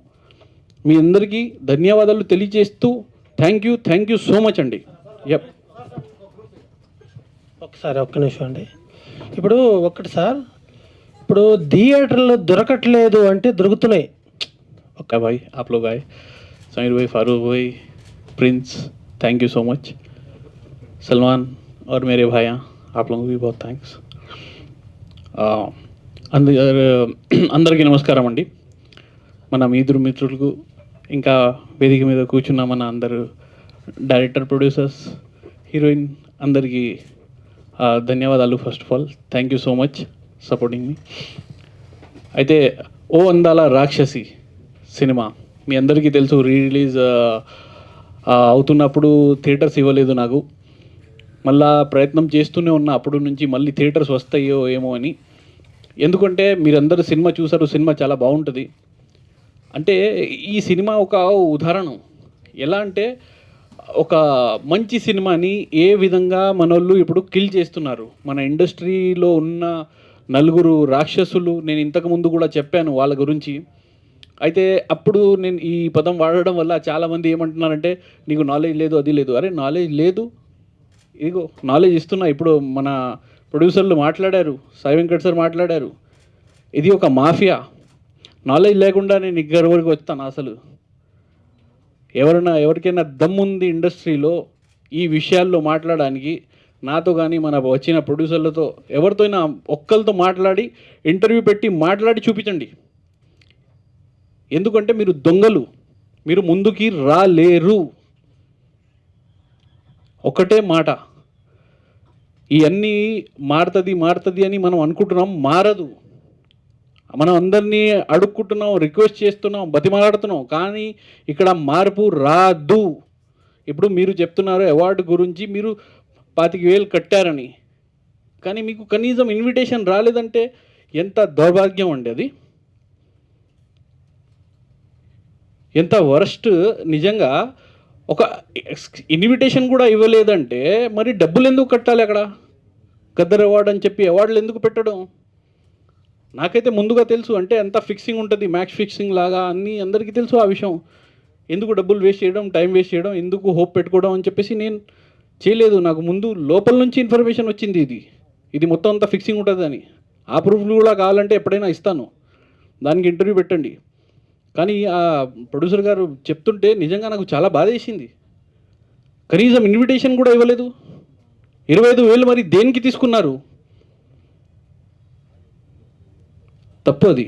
మీ అందరికీ ధన్యవాదాలు తెలియజేస్తూ థ్యాంక్ యూ సో మచ్ అండి. యప్. ఒకసారి ఒక్క నిమిషం అండి. ఇప్పుడు ఒక్కటి సార్, ఇప్పుడు థియేటర్లో దొరకట్లేదు అంటే దొరుకుతున్నాయి. ओके भाई, आप लोग आए, समीर भाई, फारूक भाई, Prince, thank you so much, Salman और मेरे भाइयाँ, आप लोगों को भी बहुत थैंक्स. అందరికీ నమస్కారం అండి. మన మీదురు మిత్రులకు, ఇంకా వేదిక మీద కూర్చున్న మన అందరు డైరెక్టర్, ప్రొడ్యూసర్స్, హీరోయిన్ అందరికీ ధన్యవాదాలు. First of all thank you so much supporting me. అయితే ఓ అందాల రాక్షసి సినిమా మీ అందరికీ తెలుసు, రిలీజ్ అవుతున్నప్పుడు థియేటర్స్ ఇవ్వలేదు నాకు. మళ్ళా ప్రయత్నం చేస్తూనే ఉన్నా అప్పుడు నుంచి, మళ్ళీ థియేటర్స్ వస్తాయో ఏమో అని. ఎందుకంటే మీరందరూ సినిమా చూసారు, సినిమా చాలా బాగుంటుంది. అంటే ఈ సినిమా ఒక ఉదాహరణ. ఎలా అంటే ఒక మంచి సినిమాని ఏ విధంగా మనోళ్ళు ఇప్పుడు కిల్ చేస్తున్నారు. మన ఇండస్ట్రీలో ఉన్న నలుగురు రాక్షసులు, నేను ఇంతకుముందు కూడా చెప్పాను వాళ్ళ గురించి. అయితే అప్పుడు నేను ఈ పదం వాడడం వల్ల చాలామంది ఏమంటున్నారంటే, నీకు నాలెడ్జ్ లేదు, అది లేదు. అరే నాలెడ్జ్ లేదు, ఇదిగో నాలెడ్జ్ ఇస్తున్నా. ఇప్పుడు మన ప్రొడ్యూసర్లు మాట్లాడారు, సాయి వెంకట్ సార్ మాట్లాడారు, ఇది ఒక మాఫియా. నాలెడ్జ్ లేకుండా నేను ఇక్కడి వరకు వస్తాను. అసలు ఎవరికైనా దమ్ముంది ఇండస్ట్రీలో ఈ విషయాల్లో మాట్లాడడానికి, నాతో కానీ మన వచ్చిన ప్రొడ్యూసర్లతో ఎవరితో అయినా ఒక్కరితో మాట్లాడి ఇంటర్వ్యూ పెట్టి మాట్లాడి చూపించండి. ఎందుకంటే మీరు దొంగలు, మీరు ముందుకి రాలేరు. ఒకటే మాట, ఇవన్నీ మారుతుంది అని మనం అనుకుంటున్నాం, మారదు. మనం అందరినీ అడుక్కుంటున్నాం, రిక్వెస్ట్ చేస్తున్నాం, బతిమాలాడుతున్నాం, కానీ ఇక్కడ మార్పు రాదు. ఇప్పుడు మీరు చెప్తున్నారు అవార్డు గురించి, మీరు 25,000 కట్టారని, కానీ మీకు కనీసం ఇన్విటేషన్ రాలేదంటే ఎంత దౌర్భాగ్యం అండి అది. ఎంత వరస్ట్ నిజంగా. ఒక ఇన్విటేషన్ కూడా ఇవ్వలేదంటే మరి డబ్బులు ఎందుకు కట్టాలి? అక్కడ గద్దర్ అవార్డు అని చెప్పి అవార్డులు ఎందుకు పెట్టడం? నాకైతే ముందుగా తెలుసు. అంటే అంత ఫిక్సింగ్ ఉంటుంది, మ్యాచ్ ఫిక్సింగ్ లాగా అన్నీ అందరికీ తెలుసు ఆ విషయం. ఎందుకు డబ్బులు వేస్ట్ చేయడం, టైం వేస్ట్ చేయడం, ఎందుకు హోప్ పెట్టుకోవడం అని చెప్పేసి నేను చేయలేదు. నాకు ముందు లోపల నుంచి ఇన్ఫర్మేషన్ వచ్చింది, ఇది మొత్తం అంతా ఫిక్సింగ్ ఉంటుందని. ఆ ప్రూఫ్లు కూడా కావాలంటే ఎప్పుడైనా ఇస్తాను, దానికి ఇంటర్వ్యూ పెట్టండి. కానీ ఆ ప్రొడ్యూసర్ గారు చెప్తుంటే నిజంగా నాకు చాలా బాధ వేసింది. కనీసం ఇన్విటేషన్ కూడా ఇవ్వలేదు. 25,000 మరి దేనికి తీసుకున్నారు? తప్పు అది.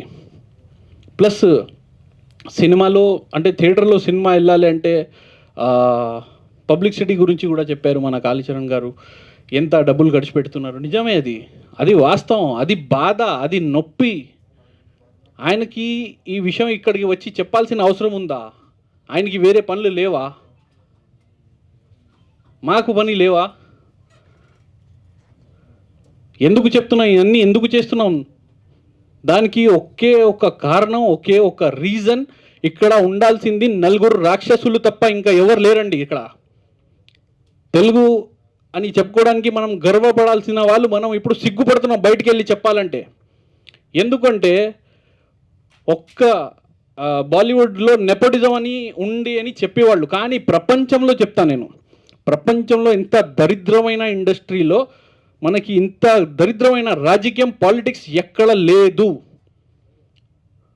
ప్లస్ సినిమాలో అంటే థియేటర్లో సినిమా వెళ్ళాలి అంటే పబ్లిసిటీ గురించి కూడా చెప్పారు మన కాళీచరణ్ గారు. ఎంత డబ్బులు ఖర్చు పెడుతున్నారు. నిజమే, అది వాస్తవం, అది బాధ, అది నొప్పి. ఆయనకి ఈ విషయం ఇక్కడికి వచ్చి చెప్పాల్సిన అవసరం ఉందా? ఆయనకి వేరే పనులు లేవా? మాకు పని లేవా? ఎందుకు చెప్తున్నాం ఇవన్నీ, ఎందుకు చేస్తున్నాం? దానికి ఒకే ఒక కారణం, ఒకే ఒక రీజన్. ఇక్కడ ఉండాల్సింది 4 రాక్షసులు తప్ప ఇంకా ఎవరు లేరండి ఇక్కడ. తెలుగు అని చెప్పుకోవడానికి మనం గర్వపడాల్సిన వాళ్ళు మనం ఇప్పుడు సిగ్గుపడుతున్నాం బయటికి వెళ్ళి చెప్పాలంటే. ఎందుకంటే ఒక్క బాలీవుడ్లో నెపోటిజం అని ఉంది అని చెప్పేవాళ్ళు. కానీ ప్రపంచంలో చెప్తాను నేను, ప్రపంచంలో ఇంత దరిద్రమైన ఇండస్ట్రీలో మనకి ఇంత దరిద్రమైన రాజకీయం, పాలిటిక్స్ ఎక్కడ లేదు,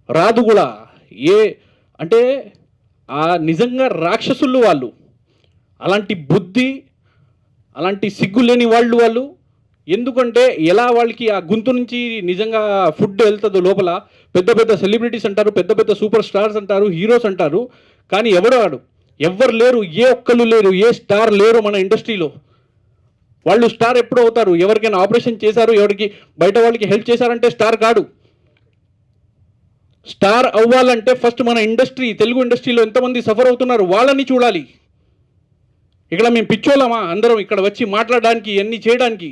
రాదు కూడా. అంటే నిజంగా రాక్షసులు వాళ్ళు. అలాంటి బుద్ధి, అలాంటి సిగ్గు లేని వాళ్ళు. ఎందుకంటే ఎలా వాళ్ళకి ఆ గొంతు నుంచి నిజంగా ఫుడ్ వెళ్తుందో లోపల. పెద్ద పెద్ద సెలబ్రిటీస్ అంటారు, పెద్ద పెద్ద సూపర్ స్టార్స్ అంటారు, హీరోస్ అంటారు. కానీ ఎవ్వరు లేరు, ఏ ఒక్కళ్ళు లేరు, ఏ స్టార్ లేరు మన ఇండస్ట్రీలో. వాళ్ళు స్టార్ ఎప్పుడు అవుతారు? ఎవరికైనా ఆపరేషన్ చేశారు, ఎవరికి బయట వాళ్ళకి హెల్ప్ చేశారంటే స్టార్ కాడు. స్టార్ అవ్వాలంటే ఫస్ట్ మన ఇండస్ట్రీ, తెలుగు ఇండస్ట్రీలో ఎంతమంది సఫర్ అవుతున్నారు వాళ్ళని చూడాలి. ఇక్కడ మేము పిచ్చోళ్ళమా అందరం ఇక్కడ వచ్చి మాట్లాడడానికి, ఎన్ని చేయడానికి?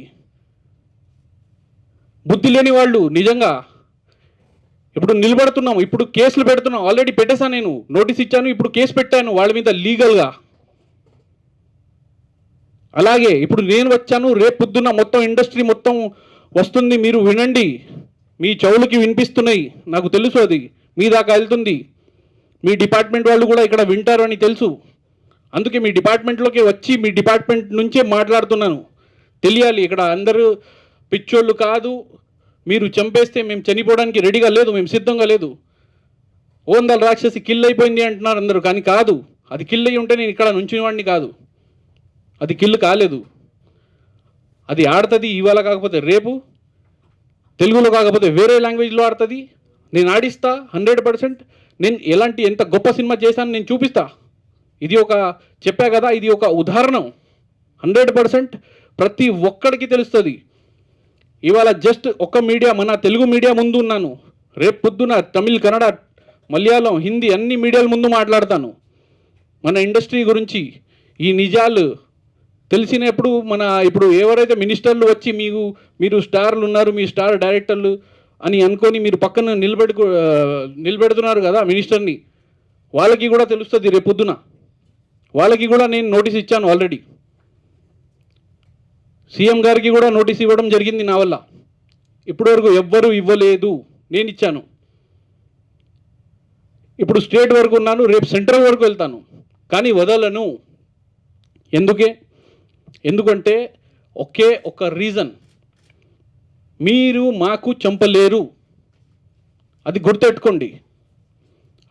బుద్ధి లేని వాళ్ళు నిజంగా. ఇప్పుడు నిలబడుతున్నాం, ఇప్పుడు కేసులు పెడుతున్నాం. ఆల్రెడీ పెట్టేశాను, నేను నోటీస్ ఇచ్చాను, ఇప్పుడు కేసు పెట్టాను వాళ్ళ మీద లీగల్గా. అలాగే ఇప్పుడు నేను వచ్చాను, రేపు పొద్దున్న మొత్తం ఇండస్ట్రీ మొత్తం వస్తుంది. మీరు వినండి, మీ చెవులకి వినిపిస్తున్నాయి, నాకు తెలుసు. అది మీ దాకా వెళ్తుంది. మీ డిపార్ట్మెంట్ వాళ్ళు కూడా ఇక్కడ వింటారు అని తెలుసు. అందుకే మీ డిపార్ట్మెంట్లోకి వచ్చి మీ డిపార్ట్మెంట్ నుంచే మాట్లాడుతున్నాను. తెలియాలి, ఇక్కడ అందరూ పిచ్చోళ్ళు కాదు. మీరు చంపేస్తే మేము చనిపోవడానికి రెడీగా లేదు, మేము సిద్ధంగా లేదు. ఓందల రాక్షసి కిల్ అయిపోయింది అంటున్నారు అందరూ, కానీ కాదు. అది కిల్ అయ్యి ఉంటే నేను ఇక్కడ నుంచినవాడిని కాదు. అది కిల్ కాలేదు. అది ఆడుతుంది ఇవాళ కాకపోతే రేపు, తెలుగులో కాకపోతే వేరే లాంగ్వేజ్లో ఆడుతుంది. నేను ఆడిస్తా 100%. నేను ఎంత గొప్ప సినిమా చేశాను నేను చూపిస్తా. ఇది చెప్పా కదా, ఇది ఒక ఉదాహరణ. 100% ప్రతి ఒక్కడికి తెలుస్తుంది. ఇవాళ జస్ట్ ఒక మీడియా, మన తెలుగు మీడియా ముందు ఉన్నాను. రేపు పొద్దున తమిళ్, కన్నడ, మలయాళం, హిందీ అన్ని మీడియాల ముందు మాట్లాడతాను మన ఇండస్ట్రీ గురించి. ఈ నిజాలు తెలిసినప్పుడు ఇప్పుడు ఎవరైతే మినిస్టర్లు వచ్చి మీరు స్టార్లు ఉన్నారు, మీ స్టార్ డైరెక్టర్లు అని అనుకొని మీరు పక్కన నిలబెడుతున్నారు కదా మినిస్టర్ని, వాళ్ళకి కూడా తెలుస్తుంది రేపు పొద్దున. వాళ్ళకి కూడా నేను నోటీస్ ఇచ్చాను ఆల్రెడీ. సీఎం గారికి కూడా నోటీస్ ఇవ్వడం జరిగింది నా వల్ల. ఇప్పటివరకు ఎవ్వరూ ఇవ్వలేదు, నేను ఇచ్చాను. ఇప్పుడు స్టేట్ వరకు ఉన్నాను, రేపు సెంట్రల్ వరకు వెళ్తాను, కానీ వదలను. ఎందుకంటే ఒకే ఒక రీజన్, మీరు మాకు చంపలేరు. అది గుర్తెట్టుకోండి.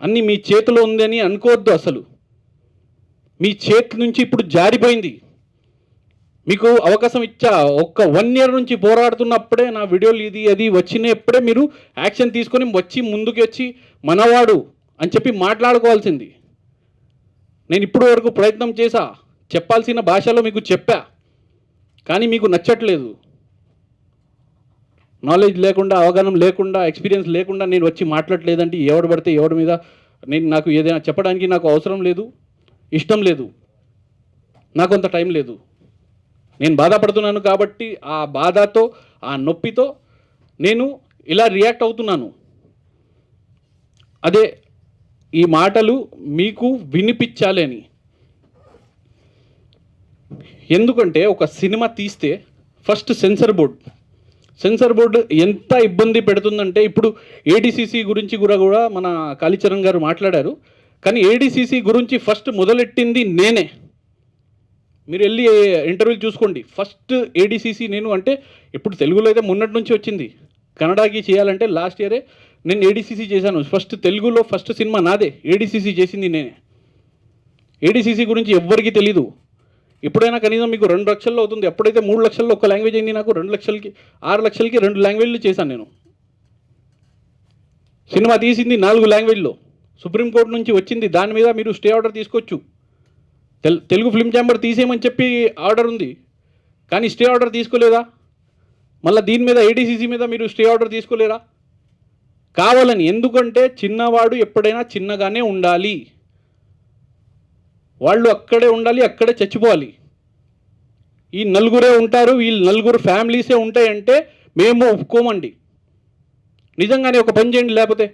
అన్నీ మీ చేతిలో ఉందని అనుకోవద్దు. అసలు మీ చేతి నుంచి ఇప్పుడు జారిపోయింది. మీకు అవకాశం ఇచ్చా, 1 year నుంచి పోరాడుతున్నప్పుడే నా వీడియోలు ఇది అది వచ్చినప్పుడే మీరు యాక్షన్ తీసుకొని ముందుకు వచ్చి మనవాడు అని చెప్పి మాట్లాడుకోవాల్సింది. నేను ఇప్పుడు వరకు ప్రయత్నం చేశా, చెప్పాల్సిన భాషలో మీకు చెప్పా, కానీ మీకు నచ్చట్లేదు. నాలెడ్జ్ లేకుండా, అవగాహన లేకుండా, ఎక్స్పీరియన్స్ లేకుండా నేను వచ్చి మాట్లాడలేదంటే ఎవడు పడితే ఎవడి మీద నాకు ఏదైనా చెప్పడానికి నాకు అవసరం లేదు, ఇష్టం లేదు, నాకు అంత టైం లేదు. నేను బాధపడుతున్నాను కాబట్టి ఆ బాధతో, ఆ నొప్పితో నేను ఇలా రియాక్ట్ అవుతున్నాను. అదే ఈ మాటలు మీకు వినిపించాలి అని. ఎందుకంటే ఒక సినిమా తీస్తే ఫస్ట్ సెన్సార్ బోర్డు ఎంత ఇబ్బంది పెడుతుందంటే, ఇప్పుడు ఏడీసీసీ గురించి కూడా మన కాళీచరణ్ గారు మాట్లాడారు. కానీ ఏడీసీసీ గురించి ఫస్ట్ మొదలెట్టింది నేనే. మీరు వెళ్ళి ఇంటర్వ్యూలు చూసుకోండి. ఫస్ట్ ఏడీసీసీ నేను. అంటే ఇప్పుడు తెలుగులో అయితే మొన్నటి నుంచి వచ్చింది, కన్నడకి చేయాలంటే లాస్ట్ ఇయరే నేను ఏడీసీసీ చేశాను. ఫస్ట్ తెలుగులో ఫస్ట్ సినిమా నాదే, ఏడీసీసీ చేసింది నేనే. ఏడీసీసీ గురించి ఎవ్వరికీ తెలీదు. ఎప్పుడైనా కనీసం మీకు 2 లక్షల్లో అవుతుంది, ఎప్పుడైతే 3 లక్షల్లో ఒక లాంగ్వేజ్ అయింది నాకు, 2 లక్షలకి 6 లక్షలకి 2 లాంగ్వేజ్లు చేశాను నేను. సినిమా తీసింది 4 లాంగ్వేజ్లో, సుప్రీంకోర్టు నుంచి వచ్చింది, దాని మీద మీరు స్టే ఆర్డర్ తీసుకోవచ్చు. తెలుగు ఫిల్మ్ ఛాంబర్ తీసేయమని చెప్పి ఆర్డర్ ఉంది, కానీ స్టే ఆర్డర్ తీసుకోలేదా? మళ్ళీ దీని మీద ఏడీసీసీ మీద మీరు స్టే ఆర్డర్ తీసుకోలేరా? కావాలని. ఎందుకంటే చిన్నవాడు ఎప్పుడైనా చిన్నగానే ఉండాలి, వాళ్ళు అక్కడే ఉండాలి, అక్కడే చచ్చిపోవాలి. ఈ నలుగురే ఉంటారు, వీళ్ళు నలుగురు ఫ్యామిలీసే ఉంటాయంటే మేము ఒప్పుకోమండి. నిజంగానే ఒక పని చేయండి, లేకపోతే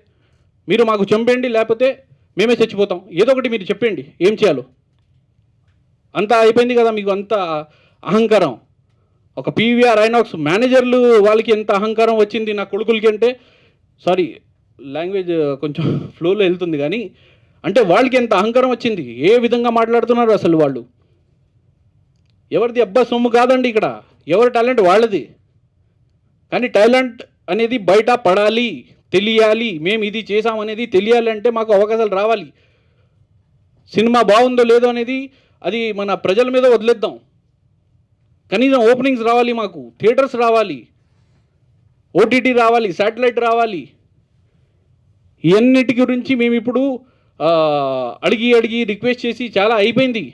మీరు మాకు చంపేయండి, లేకపోతే మేమే చచ్చిపోతాం. ఏదో ఒకటి మీరు చెప్పండి ఏం చేయాలో. అంతా అయిపోయింది కదా మీకు, అంత అహంకారం. ఒక పీవీఆర్ ఐనాక్స్ మేనేజర్లు వాళ్ళకి ఎంత అహంకారం వచ్చింది నా కొడుకులకి అంటే, సారీ లాంగ్వేజ్ కొంచెం ఫ్లోలో వెళ్తుంది కానీ, అంటే వాళ్ళకి ఎంత అహంకారం వచ్చింది, ఏ విధంగా మాట్లాడుతున్నారు అసలు వాళ్ళు. ఎవరిది అబ్బా సొమ్ము కాదండి ఇక్కడ, ఎవరి టాలెంట్ వాళ్ళది. కానీ టాలెంట్ అనేది బయట పడాలి, తెలియాలి. మేము ఇది చేసామనేది తెలియాలి అంటే మాకు అవకాశాలు రావాలి. సినిమా బాగుందో లేదో అనేది అది మన ప్రజల మీద వదిలేద్దాం. కనీసం ఓపెనింగ్స్ రావాలి, మాకు థియేటర్స్ రావాలి, ఓటీటీ రావాలి, శాటిలైట్ రావాలి. ఇవన్నిటి గురించి మేము ఇప్పుడు అడిగి రిక్వెస్ట్ చేసి చాలా అయిపోయింది.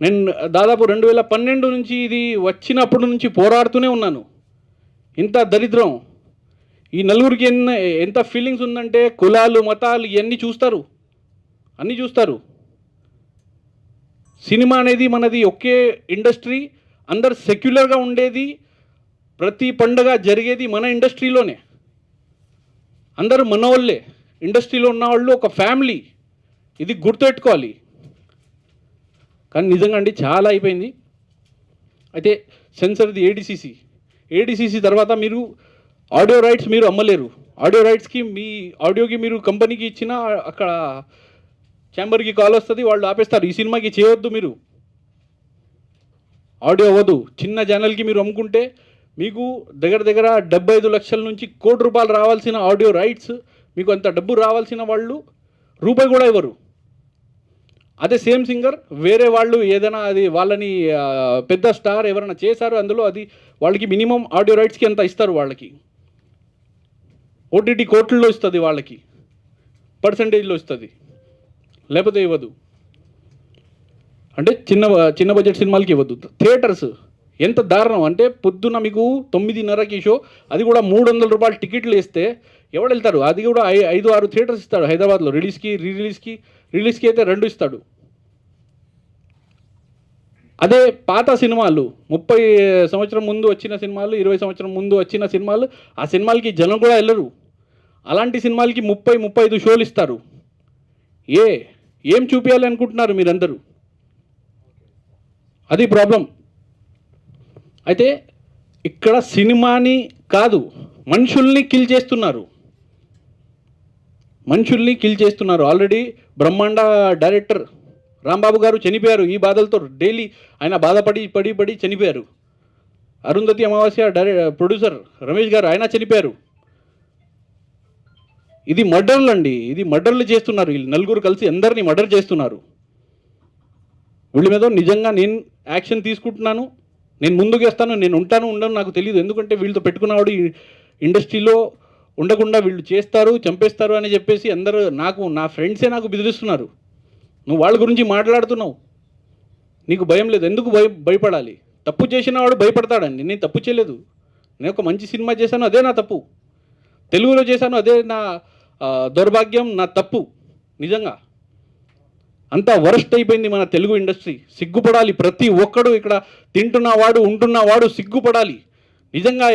నేను దాదాపు 2012 నుంచి ఇది వచ్చినప్పటి నుంచి పోరాడుతూనే ఉన్నాను. ఇంత దరిద్రం, ఈ నలుగురికి ఎంత ఫీలింగ్స్ ఉందంటే, కులాలు మతాలు ఇవన్నీ చూస్తారు, అన్నీ చూస్తారు. సినిమా అనేది మనది ఒకే ఇండస్ట్రీ, అందరు సెక్యులర్గా ఉండేది, ప్రతి పండగ జరిగేది మన ఇండస్ట్రీలోనే. అందరూ మనవాళ్ళే, ఇండస్ట్రీలో ఉన్న వాళ్ళు ఒక ఫ్యామిలీ, ఇది గుర్తుపెట్టుకోవాలి. కానీ నిజంగా అండి చాలా అయిపోయింది. అయితే సెన్సర్ది ఏడీసీసీ తర్వాత మీరు ఆడియో రైట్స్ మీరు అమ్మలేరు. ఆడియో రైట్స్కి మీ ఆడియోకి మీరు కంపెనీకి ఇచ్చినా అక్కడ ఛాంబర్కి కాల్ వస్తుంది, వాళ్ళు ఆపేస్తారు. ఈ సినిమాకి చేయవద్దు, మీరు ఆడియో అవ్వదు. చిన్న ఛానల్కి మీరు అమ్ముకుంటే మీకు దగ్గర 75 లక్షల నుంచి ₹1 కోటి రావాల్సిన ఆడియో రైట్స్, మీకు అంత డబ్బు రావాల్సిన వాళ్ళు రూపాయి కూడా ఇవ్వరు. అదే సేమ్ సింగర్ వేరే వాళ్ళు ఏదైనా అది వాళ్ళని పెద్ద స్టార్ ఎవరైనా చేశారు అందులో, అది వాళ్ళకి మినిమం ఆడియో రైట్స్కి ఎంత ఇస్తారు, వాళ్ళకి ఓటీటీ కోట్లలో ఇస్తుంది, వాళ్ళకి పర్సంటేజ్లో ఇస్తుంది, లేకపోతే ఇవ్వదు. అంటే చిన్న బడ్జెట్ సినిమాలకి ఇవ్వద్దు. థియేటర్స్ ఎంత దారుణం అంటే, పొద్దున్న మీకు 9:30కి షో, అది కూడా ₹300 టికెట్లు వేస్తే ఎవడు వెళ్తారు? అది కూడా 5-6 థియేటర్స్ ఇస్తాడు హైదరాబాద్లో, రిలీజ్కి రిలీజ్కి అయితే 2 ఇస్తాడు. అదే పాత సినిమాలు 30 సంవత్సరం ముందు వచ్చిన సినిమాలు, 20 సంవత్సరం ముందు వచ్చిన సినిమాలు, ఆ సినిమాలకి జనం కూడా వెళ్ళరు. అలాంటి సినిమాలకి 30-35 షోలు ఇస్తారు. ఏం చూపించాలి అనుకుంటున్నారు మీరందరూ? అది ప్రాబ్లం. అయితే ఇక్కడ సినిమాని కాదు, మనుషుల్ని కిల్ చేస్తున్నారు. ఆల్రెడీ బ్రహ్మాండ డైరెక్టర్ రాంబాబు గారు చనిపోయారు. ఈ బాధలతో డైలీ ఆయన బాధపడి చనిపోయారు. అరుంధతి అమావాస్య ప్రొడ్యూసర్ రమేష్ గారు, ఆయన చనిపోయారు. ఇది మర్డర్లు అండి, ఇది మర్డర్లు చేస్తున్నారు. వీళ్ళు నలుగురు కలిసి అందరినీ మర్డర్ చేస్తున్నారు. వీళ్ళ మీద నిజంగా నేను యాక్షన్ తీసుకుంటున్నాను, నేను ముందుకు వేస్తాను. నేను ఉండను నాకు తెలియదు, ఎందుకంటే వీళ్ళతో పెట్టుకున్నవాడు ఈ ఇండస్ట్రీలో ఉండకుండా వీళ్ళు చేస్తారు, చంపేస్తారు అని చెప్పేసి అందరూ నా ఫ్రెండ్సే నాకు బెదిరిస్తున్నారు. నువ్వు వాళ్ళ గురించి మాట్లాడుతున్నావు, నీకు భయం లేదు, ఎందుకు భయపడాలి? తప్పు చేసిన వాడు భయపడతాడండి. నేను తప్పు చేయలేదు, నేను ఒక మంచి సినిమా చేశాను, అదే నా తప్పు. తెలుగులో చేశాను, అదే నా దౌర్భాగ్యం, నా తప్పు. నిజంగా అంతా వరస్ట్ అయిపోయింది మన తెలుగు ఇండస్ట్రీ. సిగ్గుపడాలి ప్రతి ఒక్కడు, ఇక్కడ తింటున్నవాడు ఉంటున్నవాడు సిగ్గుపడాలి. నిజంగా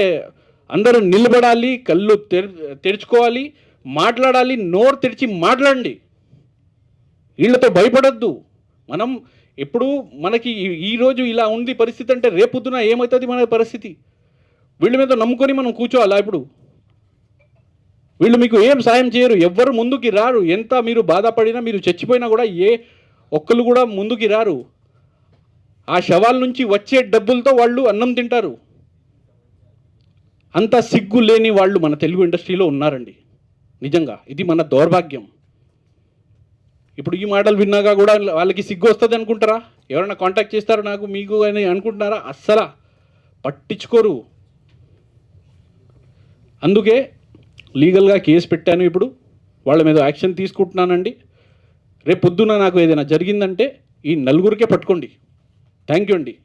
అందరూ నిలబడాలి, కళ్ళు తెరుచుకోవాలి, మాట్లాడాలి, నోరు తెరిచి మాట్లాడండి. వీళ్ళతో భయపడద్దు. మనం ఎప్పుడు మనకి ఈరోజు ఇలా ఉంది పరిస్థితి అంటే, రేపొద్దున ఏమవుతుంది మన పరిస్థితి? వీళ్ళ మీద నమ్ముకొని మనం కూర్చోవాలా? ఇప్పుడు వీళ్ళు మీకు ఏం సాయం చేయరు, ఎవ్వరు ముందుకి రారు. ఎంత మీరు బాధపడినా, మీరు చచ్చిపోయినా కూడా ఒక్కరు కూడా ముందుకి రారు. ఆ శవాల నుంచి వచ్చే డబ్బులతో వాళ్ళు అన్నం తింటారు. అంత సిగ్గు లేని వాళ్ళు మన తెలుగు ఇండస్ట్రీలో ఉన్నారండి. నిజంగా ఇది మన దౌర్భాగ్యం. ఇప్పుడు ఈ మాటలు విన్నాక కూడా వాళ్ళకి సిగ్గు వస్తుంది అనుకుంటారా? ఎవరైనా కాంటాక్ట్ చేస్తారా నాకు మీకు అని అనుకుంటున్నారా? అస్సలు పట్టించుకోరు. అందుకే లీగల్గా కేసు పెట్టాను. ఇప్పుడు వాళ్ళ మీద యాక్షన్ తీసుకుంటున్నానండి. రేపు పొద్దున నాకు ఏదైనా జరిగిందంటే ఈ నలుగురికే పట్టుకోండి. థ్యాంక్ యూ అండి.